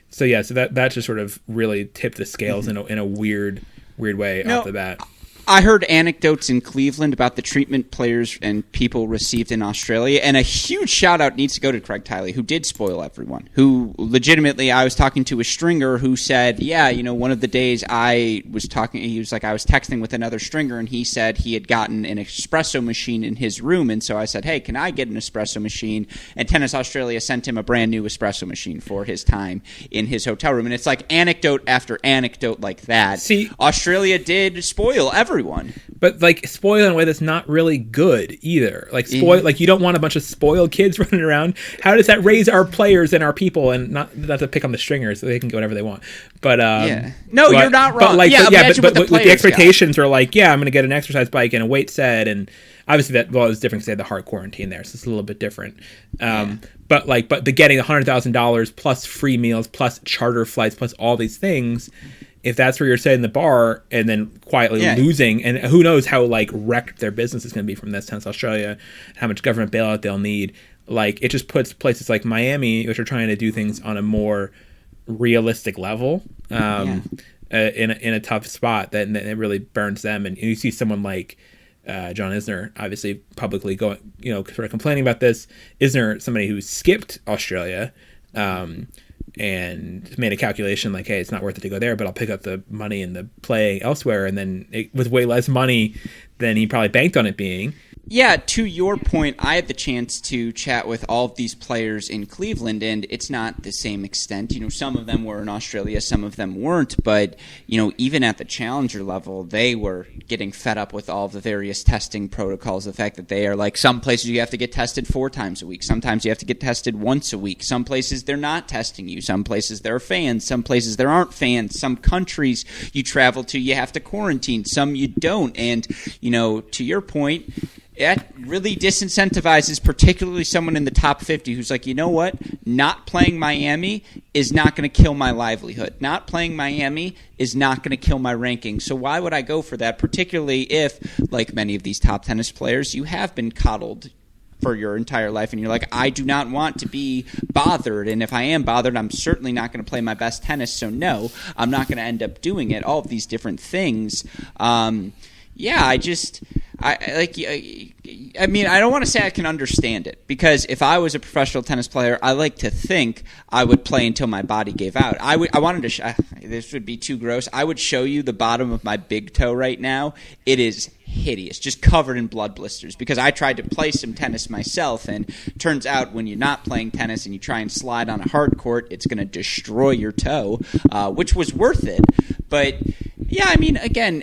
So that just sort of really tipped the scales in a weird way off the bat. I heard anecdotes in Cleveland about the treatment players and people received in Australia, and a huge shout-out needs to go to Craig Tiley, who did spoil everyone, who legitimately, I was talking to a stringer who said, one of the days I was talking, he was like, I was texting with another stringer, and he said he had gotten an espresso machine in his room, and so I said, hey, can I get an espresso machine? And Tennis Australia sent him a brand new espresso machine for his time in his hotel room, and it's like anecdote after anecdote like that. See, Australia did spoil everyone. But like spoil in a way that's not really good either. Like spoil, like you don't want a bunch of spoiled kids running around. How does that raise our players and our people, and not to pick on the stringers so they can go whatever they want? But you're not wrong. But the expectations are like, I'm going to get an exercise bike and a weight set, and obviously that is different because they had the hard quarantine there, so it's a little bit different. But the getting $100,000 plus free meals plus charter flights plus all these things. If that's where you're setting the bar and then quietly losing, and who knows how like wrecked their business is going to be from this, Tennis Australia, how much government bailout they'll need. Like it just puts places like Miami, which are trying to do things on a more realistic level, in a tough spot, that it really burns them. And you see someone like John Isner, obviously publicly going, sort of complaining about this. Isner, somebody who skipped Australia. And made a calculation like, hey, it's not worth it to go there, but I'll pick up the money and the play elsewhere, and then with way less money than he probably banked on it being. Yeah, to your point, I had the chance to chat with all of these players in Cleveland, and it's not the same extent. Some of them were in Australia, some of them weren't, but, even at the challenger level, they were getting fed up with all of the various testing protocols, the fact that they are like, some places you have to get tested 4 times a week, sometimes you have to get tested once a week, some places they're not testing you, some places there are fans, some places there aren't fans, some countries you travel to you have to quarantine, some you don't, and, to your point, it really disincentivizes particularly someone in the top 50 who's like, you know what? Not playing Miami is not going to kill my livelihood. Not playing Miami is not going to kill my ranking. So why would I go for that, particularly if, like many of these top tennis players, you have been coddled for your entire life, and you're like, I do not want to be bothered, and if I am bothered, I'm certainly not going to play my best tennis, so no, I'm not going to end up doing it. All of these different things. I don't want to say I can understand it, because if I was a professional tennis player, I like to think I would play until my body gave out. This would be too gross. I would show you the bottom of my big toe right now. It is hideous, just covered in blood blisters, because I tried to play some tennis myself, and turns out when you're not playing tennis and you try and slide on a hard court, it's going to destroy your toe, which was worth it. But yeah, again,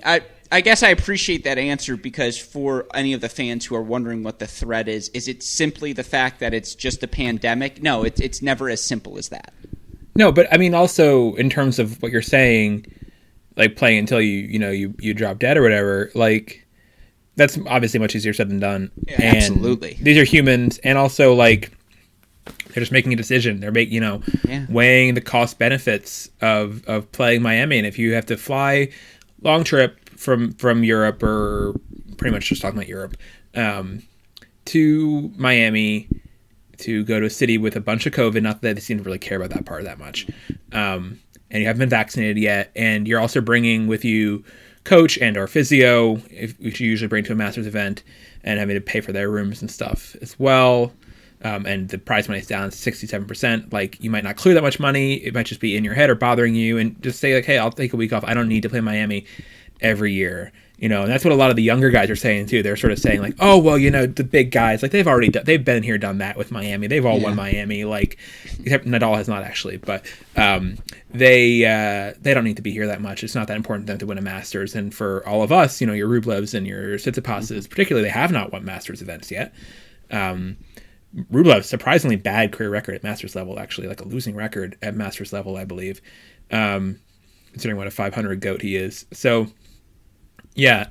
I guess I appreciate that answer, because for any of the fans who are wondering what the threat is it simply the fact that it's just a pandemic? No, it's never as simple as that. No, but I mean, also in terms of what you're saying, like playing until you drop dead or whatever, like that's obviously much easier said than done. Yeah, and absolutely. These are humans, and also like they're just making a decision. They're weighing the cost benefits of playing Miami, and if you have to fly long trip from Europe, or pretty much just talking about Europe, to Miami to go to a city with a bunch of COVID, not that they seem to really care about that part that much, and you haven't been vaccinated yet, and you're also bringing with you coach and or physio, which you usually bring to a Masters event, and having to pay for their rooms and stuff as well. And the prize money is down 67%. Like, you might not clear that much money. It might just be in your head or bothering you, and just say like, hey, I'll take a week off. I don't need to play Miami every year. And that's what a lot of the younger guys are saying too. They're sort of saying like, oh, well, the big guys, like they've been here, done that with Miami. They've all won Miami, like, except Nadal has not actually, but they don't need to be here that much. It's not that important for them to win a Masters. And for all of us, your Rublevs and your Tsitsipas's, particularly, they have not won Masters events yet. Rublev, surprisingly bad career record at Masters level, actually, like a losing record at Masters level, I believe, considering what a 500 GOAT he is. So, I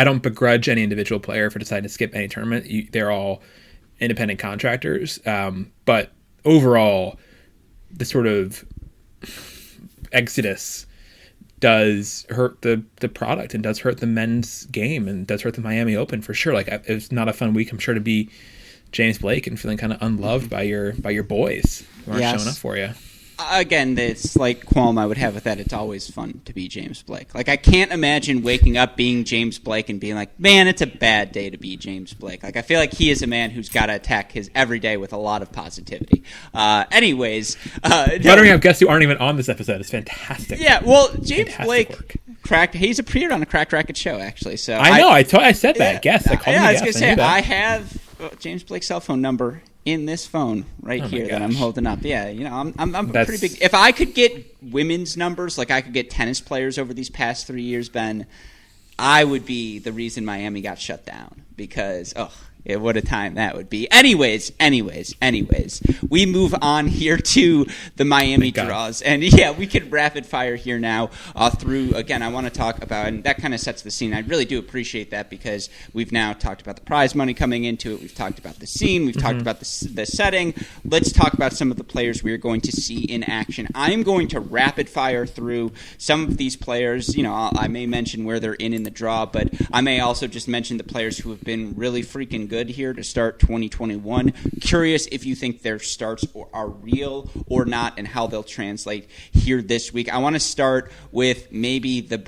don't begrudge any individual player for deciding to skip any tournament. They're all independent contractors, but overall, the sort of exodus does hurt the product and does hurt the men's game and does hurt the Miami Open for sure. Like, it was not a fun week, I'm sure, to be James Blake and feeling kind of unloved by your boys who aren't showing up for you. Again, the slight qualm I would have with that, it's always fun to be James Blake. Like, I can't imagine waking up being James Blake and being like, man, it's a bad day to be James Blake. Like, I feel like he is a man who's got to attack his every day with a lot of positivity. Anyways. Lettering out guests who aren't even on this episode is fantastic. Yeah, well, James Blake he's appeared on a Cracked Racquet show, actually. So I know, I said that. Guess. I called him a guest. I was going to say, I have James Blake's cell phone number in this phone here that I'm holding up. Yeah, I'm pretty big. If I could get women's numbers, like I could get tennis players over these past 3 years, Ben, I would be the reason Miami got shut down, because, what a time that would be. Anyways, we move on here to the Miami draws. And we can rapid fire here now through, again, I want to talk about, and that kind of sets the scene. I really do appreciate that, because we've now talked about the prize money coming into it. We've talked about the scene. We've talked about the setting. Let's talk about some of the players we are going to see in action. I'm going to rapid fire through some of these players. I may mention where they're in the draw, but I may also just mention the players who have been really freaking good here to start 2021. Curious if you think their starts are real or not, and how they'll translate here this week. I want to start with maybe the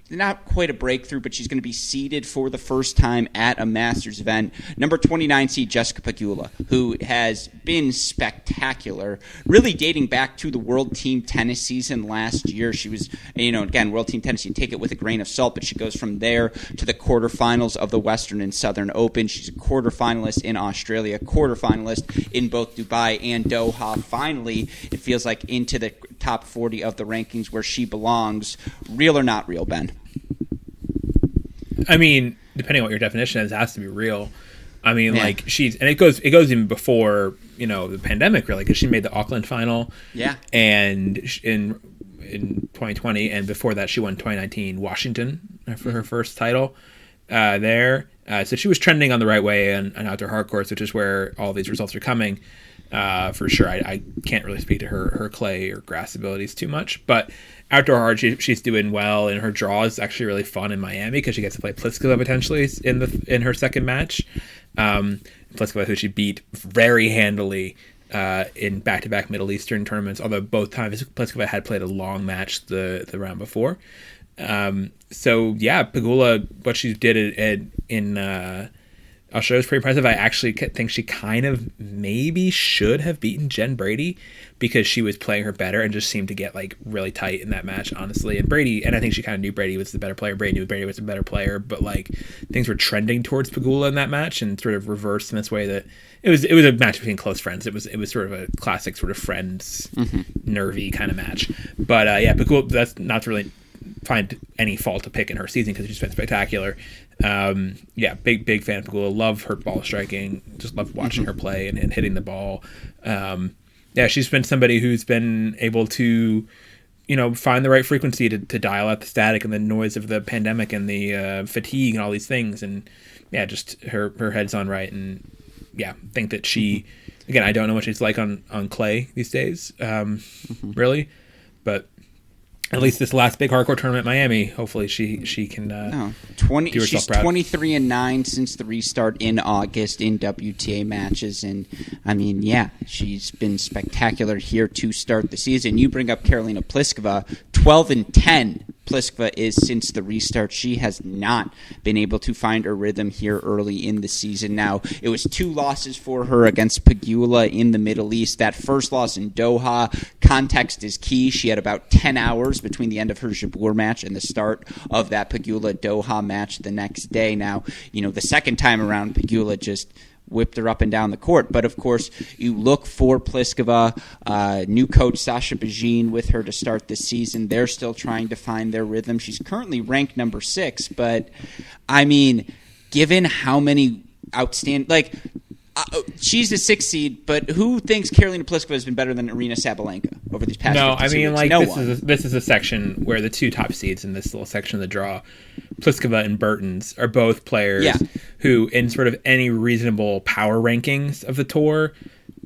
not quite a breakthrough, but she's going to be seeded for the first time at a Masters event. Number 29 seed Jessica Pegula, who has been spectacular, really dating back to the World Team Tennis season last year. She was, again, World Team Tennis, you take it with a grain of salt, but she goes from there to the quarterfinals of the Western and Southern Open. She's a quarterfinalist in Australia, quarterfinalist in both Dubai and Doha. Finally, it feels like into the top 40 of the rankings where she belongs. Real or not real, Ben? I mean, depending on what your definition is, it has to be real. I mean, like, and it goes even before, the pandemic, really, because she made the Auckland final. Yeah. And in 2020, and before that, she won 2019 Washington for her first title there. So she was trending on the right way on outdoor hard courts, which is where all these results are coming. For sure. I can't really speak to her clay or grass abilities too much, but outdoor hard, she's doing well, and her draw is actually really fun in Miami because she gets to play Pliskova potentially in her second match. Pliskova, who she beat very handily in back-to-back Middle Eastern tournaments, although both times Pliskova had played a long match the round before. Pegula, what she did in Australia was pretty impressive. I actually think she kind of maybe should have beaten Jen Brady because she was playing her better and just seemed to get like really tight in that match, honestly. And I think she kind of knew Brady was the better player. Brady knew Brady was a better player, but like things were trending towards Pegula in that match and sort of reversed in this way that it was a match between close friends. It was sort of a classic sort of friends nervy kind of match. But Pegula, that's not to really find any fault to pick in her season because she's been spectacular. Big fan of Pegula. Love her ball striking. Just love watching her play and hitting the ball. She's been somebody who's been able to, find the right frequency to dial out the static and the noise of the pandemic and the fatigue and all these things. And just her head's on right. And think that she, again, I don't know what she's like on clay these days, really, but at least this last big hardcore tournament in Miami, hopefully she can do herself she's proud. 23-9 since the restart in August in WTA matches, and I mean, she's been spectacular here to start the season. You bring up Karolina Pliskova, 12-10. Pliskova is since the restart. She has not been able to find her rhythm here early in the season. Now, it was 2 losses for her against Pegula in the Middle East. That first loss in Doha, context is key. She had about 10 hours between the end of her Jabeur match and the start of that Pegula-Doha match the next day. Now, the second time around, Pegula just whipped her up and down the court. But, of course, you look for Pliskova, new coach Sasha Bajin with her to start the season. They're still trying to find their rhythm. She's currently ranked number 6, but, I mean, given how many outstanding... she's the 6th seed, but who thinks Karolina Pliskova has been better than Aryna Sabalenka over these past 52 weeks? This is a section where the 2 top seeds in this little section of the draw, Pliskova and Bertens, are both players who, in sort of any reasonable power rankings of the tour,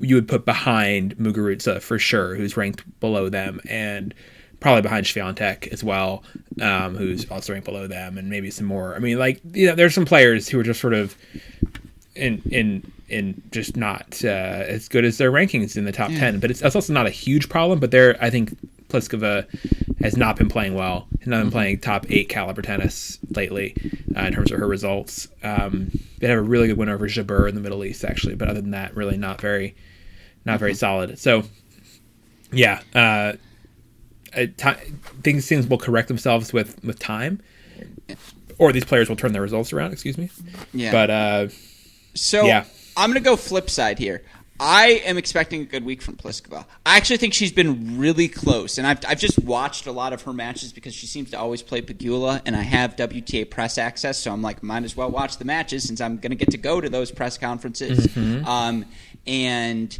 you would put behind Muguruza for sure, who's ranked below them, and probably behind Fiantech as well, who's also ranked below them, and maybe some more. I mean, there's some players who are just sort of in just not as good as their rankings in the top 10, but it's also not a huge problem. But I think Pliskova has not been playing well, has not been playing top 8 caliber tennis lately in terms of her results. They have a really good win over Jabeur in the Middle East, actually, but other than that, really not very solid. So, things will correct themselves with time, or these players will turn their results around. Excuse me. Yeah. But I'm going to go flip side here. I am expecting a good week from Pliskova. I actually think she's been really close, and I've just watched a lot of her matches because she seems to always play Pegula, and I have WTA press access, so I'm like, might as well watch the matches since I'm going to get to go to those press conferences. And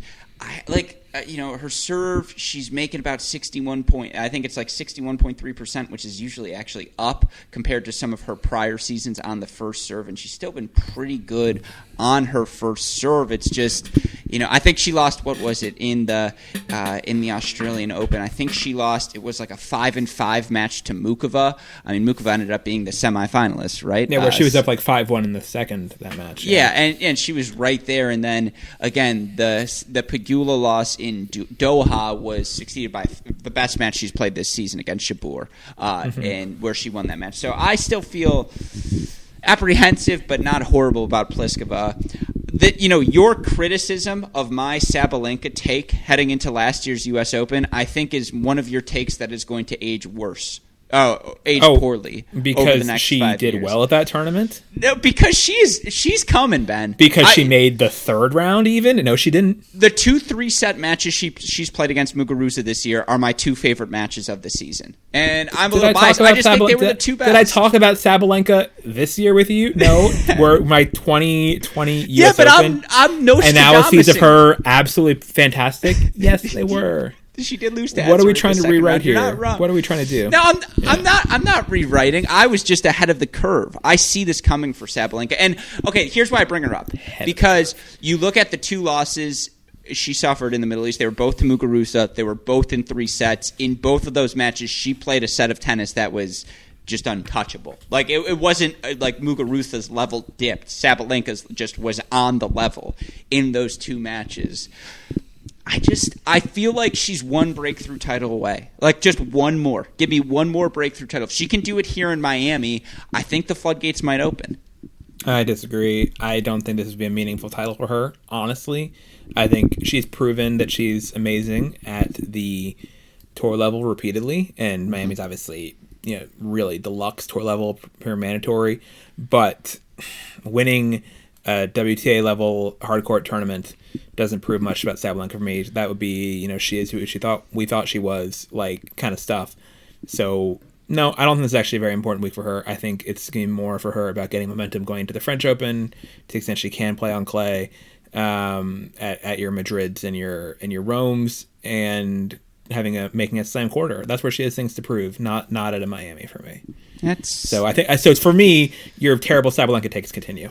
her serve, she's making about 61.3%, which is usually actually up compared to some of her prior seasons on the first serve, and she's still been pretty good on her first serve. It's just, I think she lost, what was it, in the Australian Open. I think she lost, it was like a 5-5 match to Mukova. I mean, Mukova ended up being the semifinalist, right? Yeah, where she was up like 5-1 in the second, that match. Yeah, and she was right there, and then, again, the Pegula loss in Doha was succeeded by the best match she's played this season against Jabeur, and where she won that match. So I still feel apprehensive, but not horrible about Pliskova. Your criticism of my Sabalenka take heading into last year's U.S. Open, I think, is one of your takes that is going to age worse. Poorly because over the next she 5 did years. well at that tournament. No, because she's coming, Ben. Because she made the 3rd round. Even no, she didn't. The 2 3-set matches she's played against Muguruza this year are my 2 favorite matches of the season, and I'm a little biased. I just think they were the 2 best. Did I talk about Sabalenka this year with you? No, were my 2020 US Open I'm no analyses of her absolutely fantastic. Yes, they were. She did lose to What are we trying to rewrite round. here? You're not wrong. What are we trying to do? No, I'm not rewriting. I was just ahead of the curve. I see this coming for Sabalenka. And okay, here's why I bring her up. Because you look at the 2 losses she suffered in the Middle East. They were both to Muguruza. They were both in 3 sets. In both of those matches, she played a set of tennis that was just untouchable. Like it wasn't like Muguruza's level dipped. Sabalenka's just was on the level in those 2 matches. I feel like she's one breakthrough title away. Like, just one more. Give me one more breakthrough title. If she can do it here in Miami, I think the floodgates might open. I disagree. I don't think this would be a meaningful title for her, honestly. I think she's proven that she's amazing at the tour level repeatedly, and Miami's obviously, really deluxe tour level, pure mandatory. But winning a WTA level hardcourt tournament doesn't prove much about Sabalenka for me. That would be, she is who we thought she was, like, kind of stuff. So No, I don't think this is actually a very important week for her. I think it's going to be more for her about getting momentum going into the French Open to the extent she can play on clay at your Madrids and your Romes and making a slam quarter. That's where she has things to prove, not at a Miami for me. So I think so. For me, your terrible Sabalenka takes continue.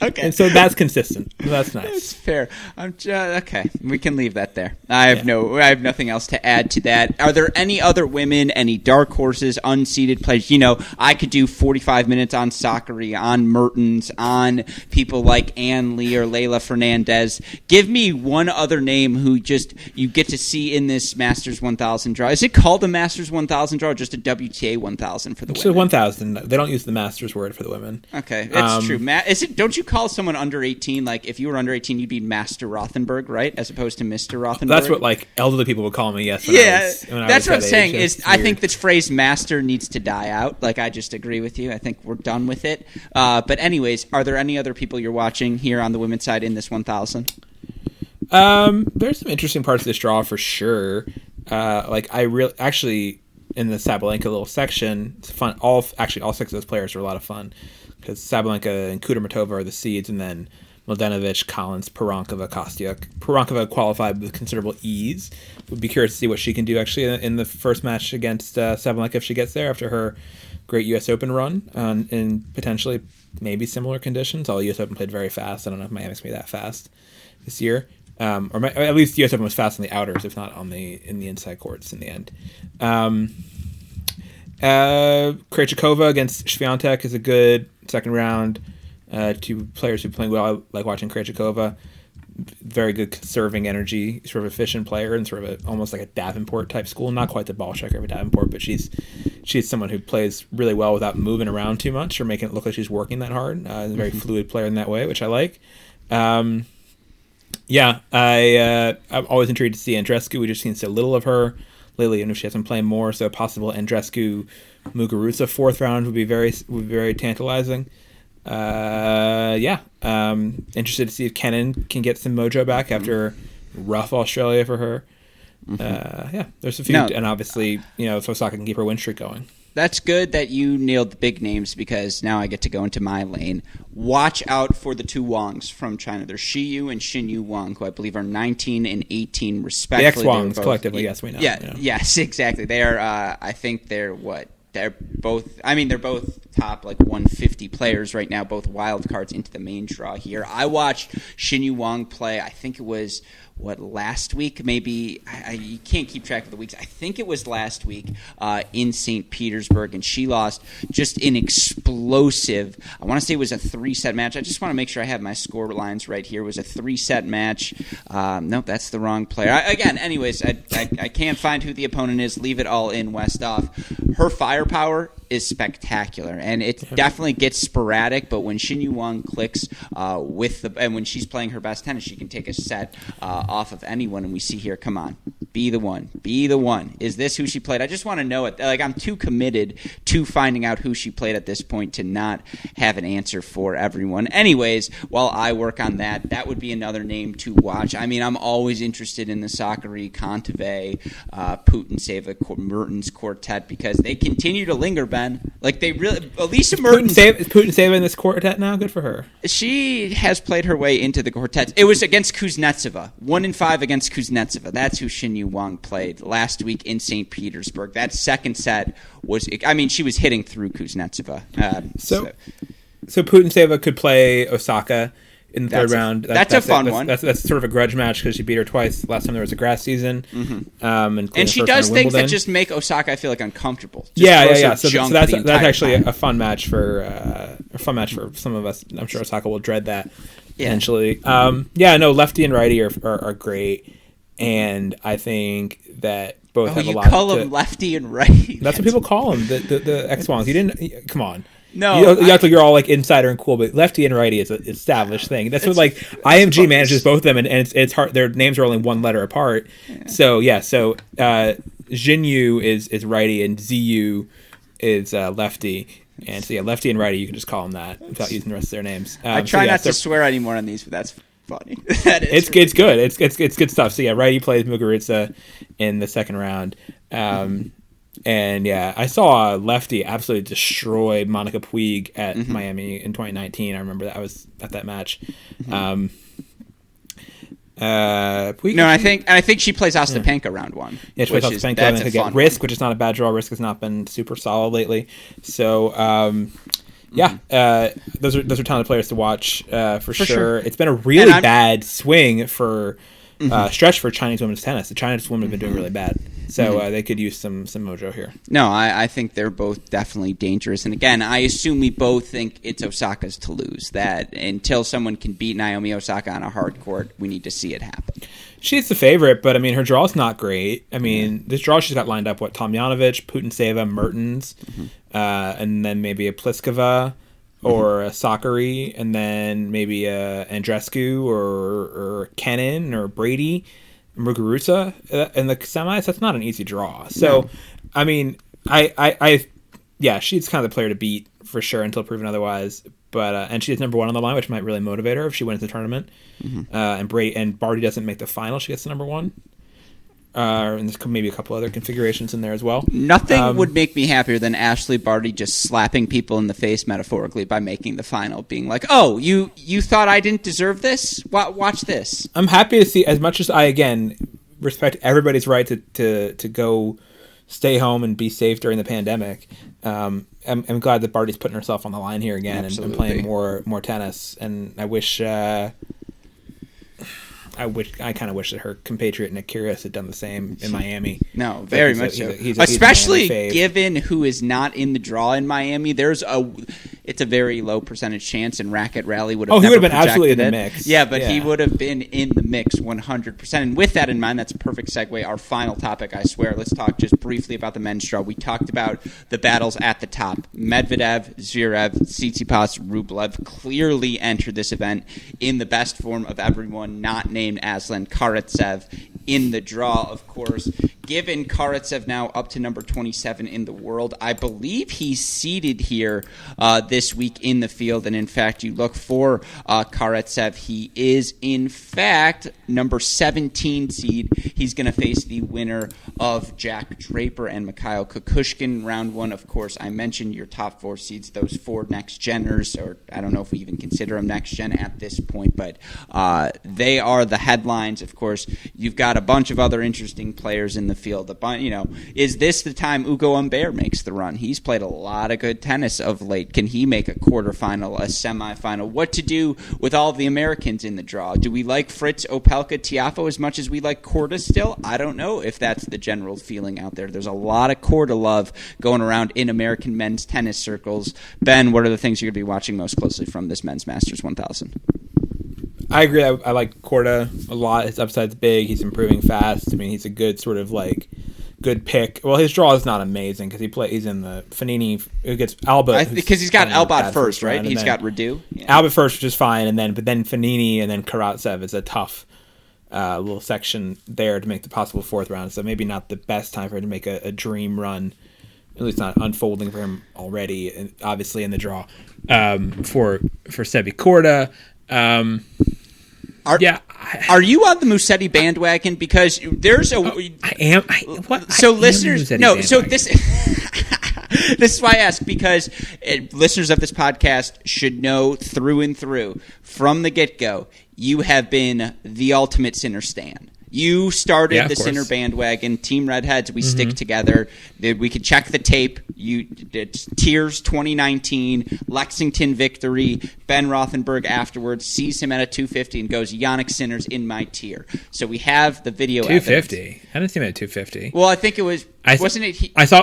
Okay, and so that's consistent. That's nice. That's fair. Okay, we can leave that there. I have nothing else to add to that. Are there any other women, any dark horses, unseeded players? I could do 45 minutes on Sakkari, on Mertens, on people like Ann Lee or Leylah Fernandez. Give me one other name who you get to see in this Masters 1000 draw. Is it called the Masters 1000 draw or just a WTA 1000 for the women? It's 1000. They don't use the Masters word for the women. Okay, it's true. Don't you call someone under 18, like if you were under 18, you'd be Master Rothenberg, right? As opposed to Mr. Rothenberg? That's what elderly people would call me, yes. That's what I'm saying. I think this phrase master needs to die out. I just agree with you. I think we're done with it. But anyways, are there any other people you're watching here on the women's side in this 1000? There's some interesting parts of this draw for sure. I really actually in the Sabalenka little section, it's fun. All 6 of those players are a lot of fun because Sabalenka and Kudermetova are the seeds, and then Mladenovic, Collins, Perankova, Kostyuk. Perankova qualified with considerable ease. Would be curious to see what she can do actually in the first match against Sabalenka if she gets there after her great U.S. Open run in potentially maybe similar conditions. Although U.S. Open played very fast. I don't know if Miami's going to be that fast this year. Or at least the U.S. Open was fast on the outers, if not in the inside courts in the end. Kritjakova against Fiantech is a good second round. 2 players who are playing well. I like watching Kritjakova. Very good serving energy, sort of efficient player, and sort of almost like a Davenport type school. Not quite the ball striker of a Davenport, but she's someone who plays really well without moving around too much or making it look like she's working that hard. A very fluid player in that way, which I like. I'm always intrigued to see Andreescu. We just seen so little of her lately, and if she hasn't played more, so a possible Andreescu Muguruza 4th round would be very tantalizing. Interested to see if Kenin can get some mojo back after rough Australia for her. There's a few, and obviously, if Osaka can keep her win streak going. That's good that you nailed the big names because now I get to go into my lane. Watch out for the 2 Wangs from China. There's Shi Yu and Xin Yu Wang, who I believe are 19 and 18 respectively. The ex-Wangs collectively, yes, we know. Yes, exactly. They are, I think they're what? They're both top 150 players right now, both wild cards into the main draw here. I watched Xin Yu Wang play, I think it was, last week? Maybe, you can't keep track of the weeks. I think it was last week in St. Petersburg, and she lost just an explosive, I want to say it was a 3-set match. I just want to make sure I have my score lines right here. It was a 3-set match. Nope, that's the wrong player. I can't find who the opponent is. Leave it all in Westhoff. Her firepower is spectacular, and it definitely gets sporadic, but when Xin Yu Wang clicks and when she's playing her best tennis, she can take a set off of anyone, and we see here, come on, be the one. Is this who she played? I just want to know it. I'm too committed to finding out who she played at this point to not have an answer for everyone. Anyways, while I work on that would be another name to watch. I mean, I'm always interested in the Sakkari, Kontaveit, Putintseva, Mertens quartet because they continue to linger, Ben. They really, Alicia Mertens. Is Putintseva in this quartet now? Good for her. She has played her way into the quartet. It was against Kuznetsova. 1-5 against Kuznetsova. That's who Xin Yu Wang played last week in St. Petersburg. That second set was, she was hitting through Kuznetsova. So Putintseva could play Osaka in the third round. That's a fun one. That's sort of a grudge match because she beat her twice last time there was a grass season. And she does things that just make Osaka, I feel uncomfortable. Yeah. So that's actually a fun match for some of us. I'm sure Osaka will dread that potentially. Lefty and righty are great, and I think that both have a lot. You call them lefty and righty. That's what people call them. The ex-Wangs. You didn't. Come on. No, you're all insider and cool, but lefty and righty is an established thing. That's what IMG manages both of them, and it's hard. Their names are only one letter apart. Yeah. So Jinyu is righty and Ziyu is lefty. And so lefty and righty, you can just call them that without using the rest of their names. I try not to swear anymore on these, but that's funny. It's good. It's good stuff. So righty plays Muguruza in the second round. And yeah, I saw a lefty absolutely destroy Monica Puig at Miami in 2019. I remember that I was at that match. Puig, I think she plays Ostapenko round one. Yeah, she plays Ostapenko and could get Risk, which is not a bad draw. Risk has not been super solid lately. So those are talented players to watch for sure. It's been a really bad swing for stretch for Chinese women's tennis. The Chinese women have been doing really bad. So they could use some mojo here. No, I think they're both definitely dangerous. And again, I assume we both think it's Osaka's to lose. That until someone can beat Naomi Osaka on a hard court, we need to see it happen. She's the favorite, but I mean, her draw's not great. I mean, this draw she's got lined up, Tomljanovic, Putintseva, Mertens, and then maybe a Pliskova or a Sakari, and then maybe a Andreescu or Kennan or Brady. Muguruza in the semis. That's not an easy draw. So, I mean, she's kind of the player to beat for sure until proven otherwise. But and she's number one on the line, which might really motivate her if she wins the tournament. And Barty doesn't make the final, she gets the number one. And there's maybe a couple other configurations in there as well. Nothing would make me happier than Ashley Barty just slapping people in the face metaphorically by making the final, being like, "Oh, you thought I didn't deserve this? Watch this." I'm happy to see, as much as I again respect everybody's right to go stay home and be safe during the pandemic. I'm glad that Barty's putting herself on the line here again and playing more tennis. And I wish. I kind of wish that her compatriot Nick Kyrgios had done the same in Miami. No, very much so. Especially given who is not in the draw in Miami. It's a very low percentage chance, and Racquet Rally would have. He would have been absolutely in the mix. Yeah, but he would have been in the mix 100%. And with that in mind, that's a perfect segue. Our final topic, I swear. Let's talk just briefly about the men's draw. We talked about the battles at the top. Medvedev, Zverev, Tsitsipas, Rublev clearly entered this event in the best form of everyone not named Aslan Karatsev in the draw, of course. Given Karatsev now up to number 27 in the world, I believe he's seeded here this week in the field. And in fact, you look for Karatsev. He is, in fact, number 17 seed. He's going to face the winner of Jack Draper and Mikhail Kukushkin. Round one, of course, I mentioned your top four seeds, those four next-geners, or I don't know if we even consider them next-gen at this point, but they are the headlines. Of course, you've got a bunch of other interesting players in the field. Is this the time Ugo Humbert makes the run? He's played a lot of good tennis of late. Can he make a quarterfinal, a semifinal? What to do with all of the Americans in the draw? Do we like Fritz, Opelka, Tiafoe as much as we like Korda still? I don't know if that's the general feeling out there. There's a lot of Korda love going around in American men's tennis circles. Ben, what are the things you're going to be watching most closely from this men's Masters 1000? I agree. I like Korda a lot. His upside's big. He's improving fast. I mean, he's a good sort of good pick. Well, his draw is not amazing because he's in the Fanini who gets Alba because he's got Albot first, right? He's got Radu. Yeah. Albot first, which is fine, but then Fanini and then Karatsev is a tough little section there to make the possible fourth round. So maybe not the best time for him to make a dream run. At least not unfolding for him already, and obviously in the draw for Sebi Korda. Are you on the Musetti bandwagon? Because there's a. I am. Listeners, no. So this. This is why I ask, because listeners of this podcast should know through and through from the get-go. You have been the ultimate Sinner stan. You started the Sinner bandwagon. Team Redheads, we stick together. We could check the tape. You did Tears 2019, Lexington victory. Ben Rothenberg afterwards sees him at a 250 and goes, Yannick Sinner's in my tier. So we have the video 250. evidence. I didn't see him at 250. Well, I think it was. Wasn't it? I saw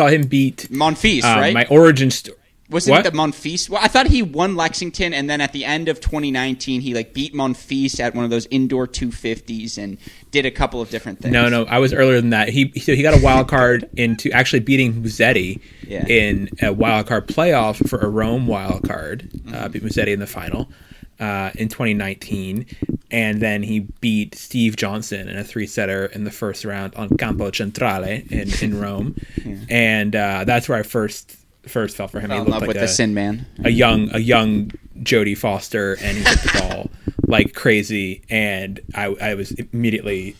him beat Monfils, right? My origin story. Wasn't it the Monfils? Well, I thought he won Lexington, and then at the end of 2019, he beat Monfils at one of those indoor 250s and did a couple of different things. No, I was earlier than that. He got a wild card into actually beating Musetti in a wild card playoff for a Rome wild card. Beat Musetti in the final in 2019, and then he beat Steve Johnson in a 3-setter in the first round on Campo Centrale in Rome, and that's where I first fell for him. He looked like the Sin Man, a young Jodie Foster, and he hit the ball like crazy, and I was immediately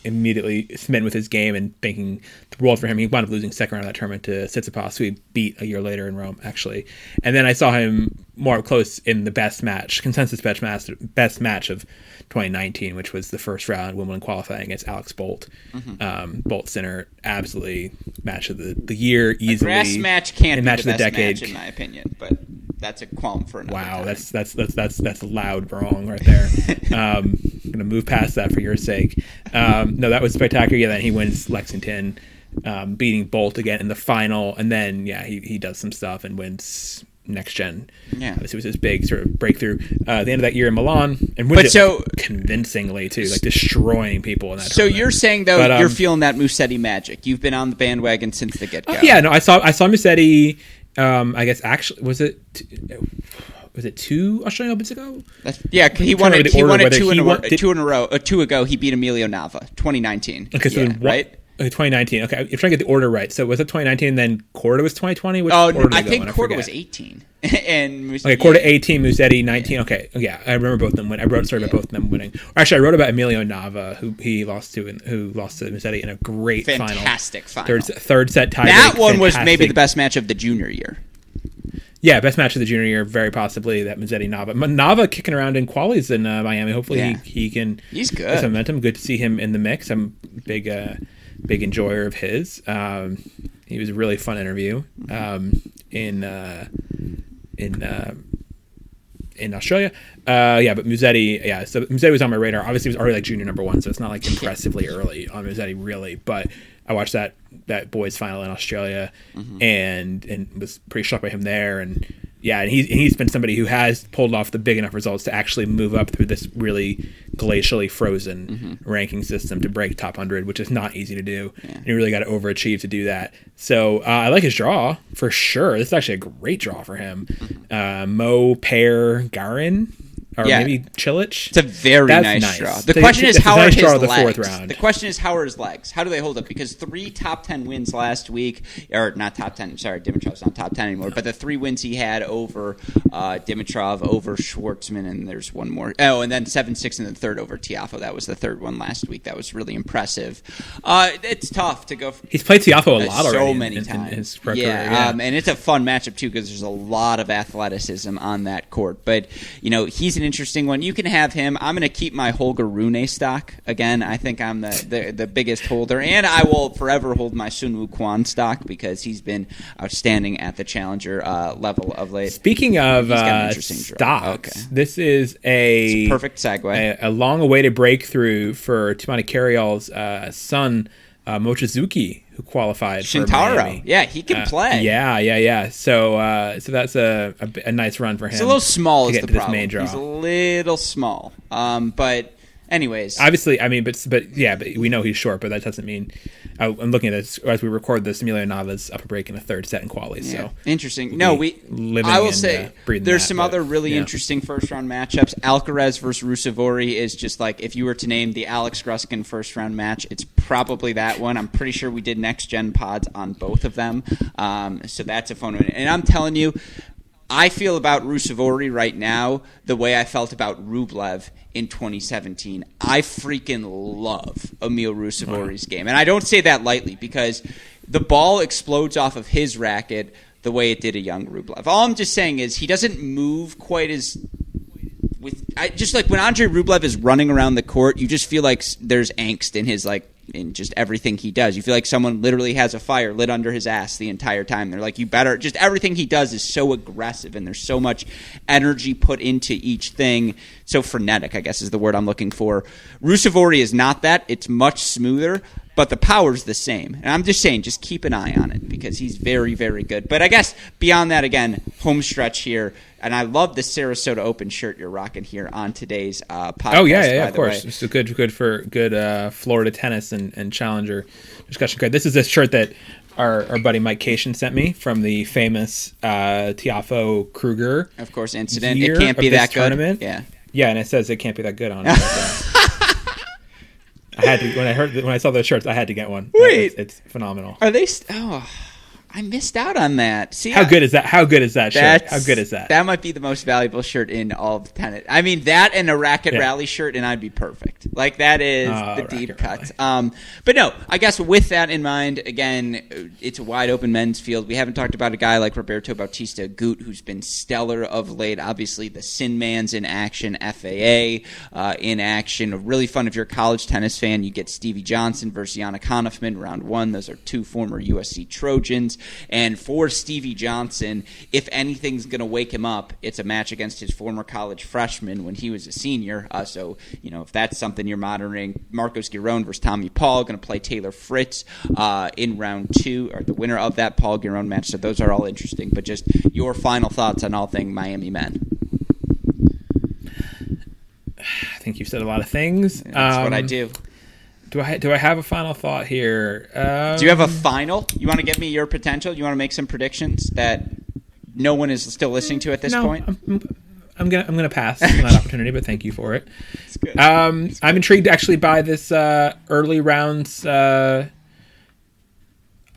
smitten with his game and thinking the world for him. He wound up losing second round of that tournament to Tsitsipas, who he beat a year later in Rome, actually. And then I saw him more up close in the consensus best match of 2019, which was the first round Wimbledon qualifying against Alex Bolt. Bolt Sinner, absolutely match of the year, easily. A grass match can't be match the of best decade. match, in my opinion, but that's a qualm for another time. That's loud wrong right there. I'm gonna move past that for your sake. No, that was spectacular. Yeah, then he wins Lexington, beating Bolt again in the final, and then he does some stuff and wins next gen. Yeah, this was his big sort of breakthrough. At the end of that year in Milan, and wins it convincingly too, like destroying people in that. So tournament. You're saying though you're feeling that Musetti magic. You've been on the bandwagon since the get go. Yeah, no, I saw Musetti. I guess actually was it 2 Australian Opens ago? He won it. He won it 2 in a row. 2 ago, he beat Emilio Nava, 2019. Okay, so right. 2019. Okay, I'm trying to get the order right. So was it 2019 and then Korda was 2020? I think Korda was 18. And Musetti, Korda 18, Musetti 19. Okay, yeah, I remember both of them winning. I wrote a story about both of them winning. Actually, I wrote about Emilio Nava, who lost to Musetti in a great fantastic final. Third set tie. That one was maybe the best match of the junior year. Yeah, best match of the junior year, very possibly that Musetti Nava. Nava kicking around in qualies in Miami. Hopefully he can. He's good. Get some momentum. Good to see him in the mix. I'm big enjoyer of his. He was a really fun interview in Australia. But Musetti, so Musetti was on my radar. Obviously, he was already like junior number 1, so it's not like impressively early on Musetti, really. But I watched that boys final in Australia and was pretty shocked by him there. And he's been somebody who has pulled off the big enough results to actually move up through this really glacially frozen ranking system to break top 100, which is not easy to do. Yeah. And you really got to overachieve to do that. So I like his draw for sure. This is actually a great draw for him. Mo, Pair, Garin. Or maybe Cilic. It's a very nice draw. The question is, how are his legs? The question is, how are his legs? How do they hold up? Because 3 top 10 wins last week, or not top 10, sorry, Dimitrov's not top 10 anymore, but the 3 wins he had over Dimitrov, over Schwartzman, and there's one more. Oh, and then 7-6 in the third over Tiafoe. That was the third one last week. That was really impressive. It's tough to go. He's played Tiafoe a lot already. So many times. In his career. And it's a fun matchup, too, because there's a lot of athleticism on that court. But, he's an interesting one. You can have him. I'm going to keep my Holger Rune stock. Again, I think I'm the biggest holder, and I will forever hold my Sun Woo Kwon stock because he's been outstanding at the challenger level of late. Speaking of stocks, this is it's a perfect segue. A long-awaited breakthrough for Timothy Carriol's son, Mochizuki, who qualified for Miami. Yeah, he can play. Yeah. So that's a nice run for him. It's a little small is the problem. Main draw. He's a little small. But anyways. Obviously, I mean, but we know he's short, but that doesn't mean I'm looking at this as we record this. Emilio Nava's up a break in the third set in quali. Yeah. So interesting. I will say there's some other really interesting first round matchups. Alcaraz versus Ruusuvuori is just like if you were to name the Alex Gruskin first round match, it's probably that one. I'm pretty sure we did next gen pods on both of them. So that's a fun one. And I'm telling you, I feel about Ruusuvuori right now the way I felt about Rublev in 2017. I freaking love Emil Ruusuvuori's game. And I don't say that lightly because the ball explodes off of his racket the way it did a young Rublev. All I'm just saying is he doesn't move quite as... just like when Andrei Rublev is running around the court, you just feel like there's angst in his in just everything he does. You feel like someone literally has a fire lit under his ass the entire time. They're like, just everything he does is so aggressive and there's so much energy put into each thing. So frenetic, I guess is the word I'm looking for. Ruusuvuori is not that. It's much smoother, but the power's the same. And I'm just saying, just keep an eye on it because he's very, very good. But I guess beyond that, again, home stretch here. And I love the Sarasota Open shirt you're rocking here on today's podcast. Oh, yeah, of course. It's good for Florida tennis and challenger discussion. Great. This is a shirt that our buddy Mike Cation sent me from the famous Tiafoe Kruger, of course, incident. It can't be that good. Tournament. Yeah, and it says it can't be that good on it. I had to when I saw those shirts. I had to get one. Wait, it's phenomenal. Are they? I missed out on that. See, how good is that? How good is that shirt? How good is that? That might be the most valuable shirt in all of tennis. I mean, that and a Racket Rally shirt, and I'd be perfect. Like, that is the deep cut. But no, I guess with that in mind, again, it's a wide open men's field. We haven't talked about a guy like Roberto Bautista Agut, who's been stellar of late. Obviously, the Sin Man's in action, FAA in action. Really fun if you're a college tennis fan. You get Stevie Johnson versus Yannick Hanfmann, round 1. Those are 2 former USC Trojans. And for Stevie Johnson, if anything's going to wake him up, it's a match against his former college freshman when he was a senior. So, if that's something you're monitoring, Marcos Giron versus Tommy Paul, going to play Taylor Fritz in round 2, or the winner of that Paul Giron match. So those are all interesting. But just your final thoughts on all things Miami men. I think you've said a lot of things. That's what I do. Do I have a final thought here? Do you have a final? You want to give me your potential? You want to make some predictions that no one is still listening to at this point? I'm gonna pass on that opportunity, but thank you for it. That's good. I'm intrigued actually by this early rounds.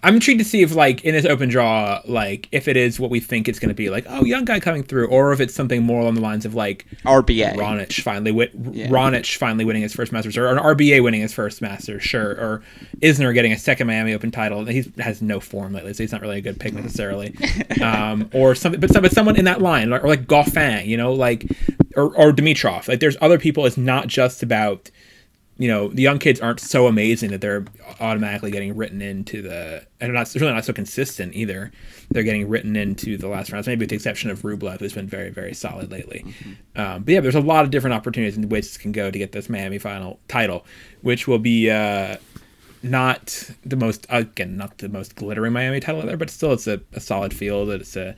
I'm intrigued to see if, like, in this open draw, like, if it is what we think it's going to be, like, oh, young guy coming through, or if it's something more along the lines of, like, RBA. Raonic finally winning his first Masters, or an RBA winning his first Masters, sure, or Isner getting a second Miami Open title. He has no form lately, so he's not really a good pick necessarily. Or something, but someone in that line, or like Goffin, like, or Dimitrov. Like, there's other people. It's not just about, the young kids aren't so amazing that they're automatically getting written into and it's really not so consistent either. They're getting written into the last rounds, maybe with the exception of Rublev, who's been very, very solid lately. Mm-hmm. But yeah, there's a lot of different opportunities and ways this can go to get this Miami final title, which will be not the most glittering Miami title there, but still it's a solid field. It's a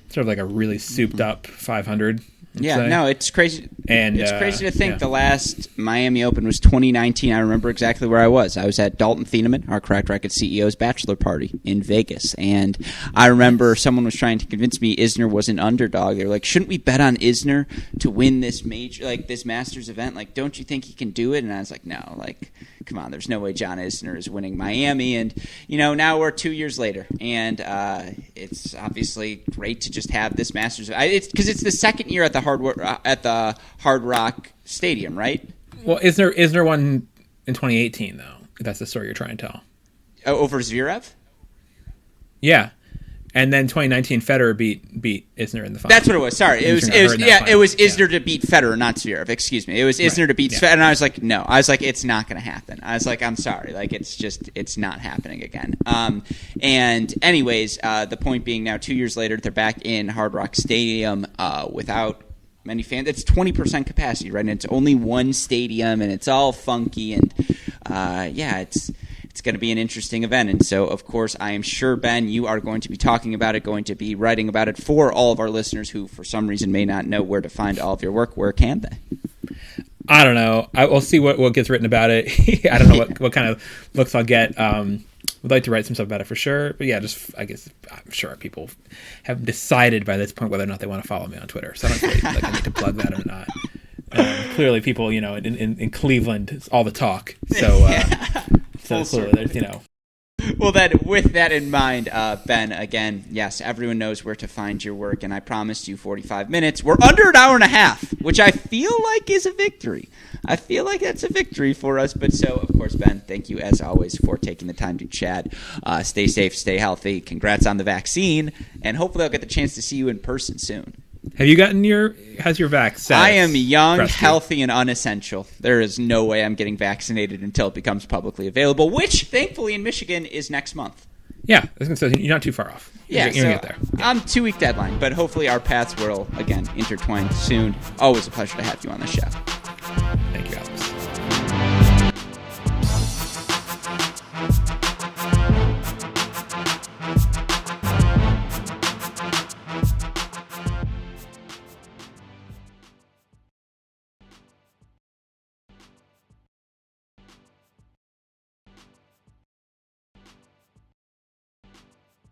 sort of like a really souped up 500. Yeah, no, it's crazy. And it's crazy to think the last Miami Open was 2019. I remember exactly where I was. I was at Dalton Thieneman, our Cracked Racquets CEO's bachelor party in Vegas. And I remember someone was trying to convince me Isner was an underdog. They were like, shouldn't we bet on Isner to win this major, like this Masters event? Like, don't you think he can do it? And I was like, no, like, come on, there's no way John Isner is winning Miami. And, now we're 2 years later. And it's obviously great to just have this Masters. Because it's the second year at the Hard Rock Stadium, right? Well, Isner won in 2018, though. If that's the story you're trying to tell. Over Zverev? Yeah. And then 2019, Federer beat Isner in the final. That's what it was. Sorry, it was Isner to beat Federer, not Zverev. Excuse me. It was Isner to beat Federer, and I was like, no. I was like, it's not going to happen. I was like, I'm sorry. Like, it's not happening again. And anyways, the point being, now 2 years later, they're back in Hard Rock Stadium without many fans. It's 20% capacity, right? And it's only one stadium, and it's all funky, and it's going to be an interesting event. And so, of course, I am sure, Ben, you are going to be talking about it, going to be writing about it for all of our listeners who, for some reason, may not know where to find all of your work. Where can they? I don't know. We'll see what gets written about it. I don't know what kind of looks I'll get. Would like to write some stuff about it for sure. But yeah, I guess I'm sure people have decided by this point whether or not they want to follow me on Twitter. So I don't feel like I need to plug that or not. Clearly, people, in Cleveland, it's all the talk. So, so clearly, there's, Well, then, with that in mind, Ben, again, yes, everyone knows where to find your work, and I promised you 45 minutes. We're under an hour and a half, which I feel like is a victory. I feel like that's a victory for us. But so, of course, Ben, thank you, as always, for taking the time to chat. Stay safe, stay healthy. Congrats on the vaccine, and hopefully I'll get the chance to see you in person soon. Have you gotten how's your vax status? I am young, healthy, and unessential. There is no way I'm getting vaccinated until it becomes publicly available, which, thankfully, in Michigan is next month. Yeah, I was going to say, you're not too far off. You're going to get there. Yeah. I'm 2-week deadline, but hopefully our paths will, again, intertwine soon. Always a pleasure to have you on the show.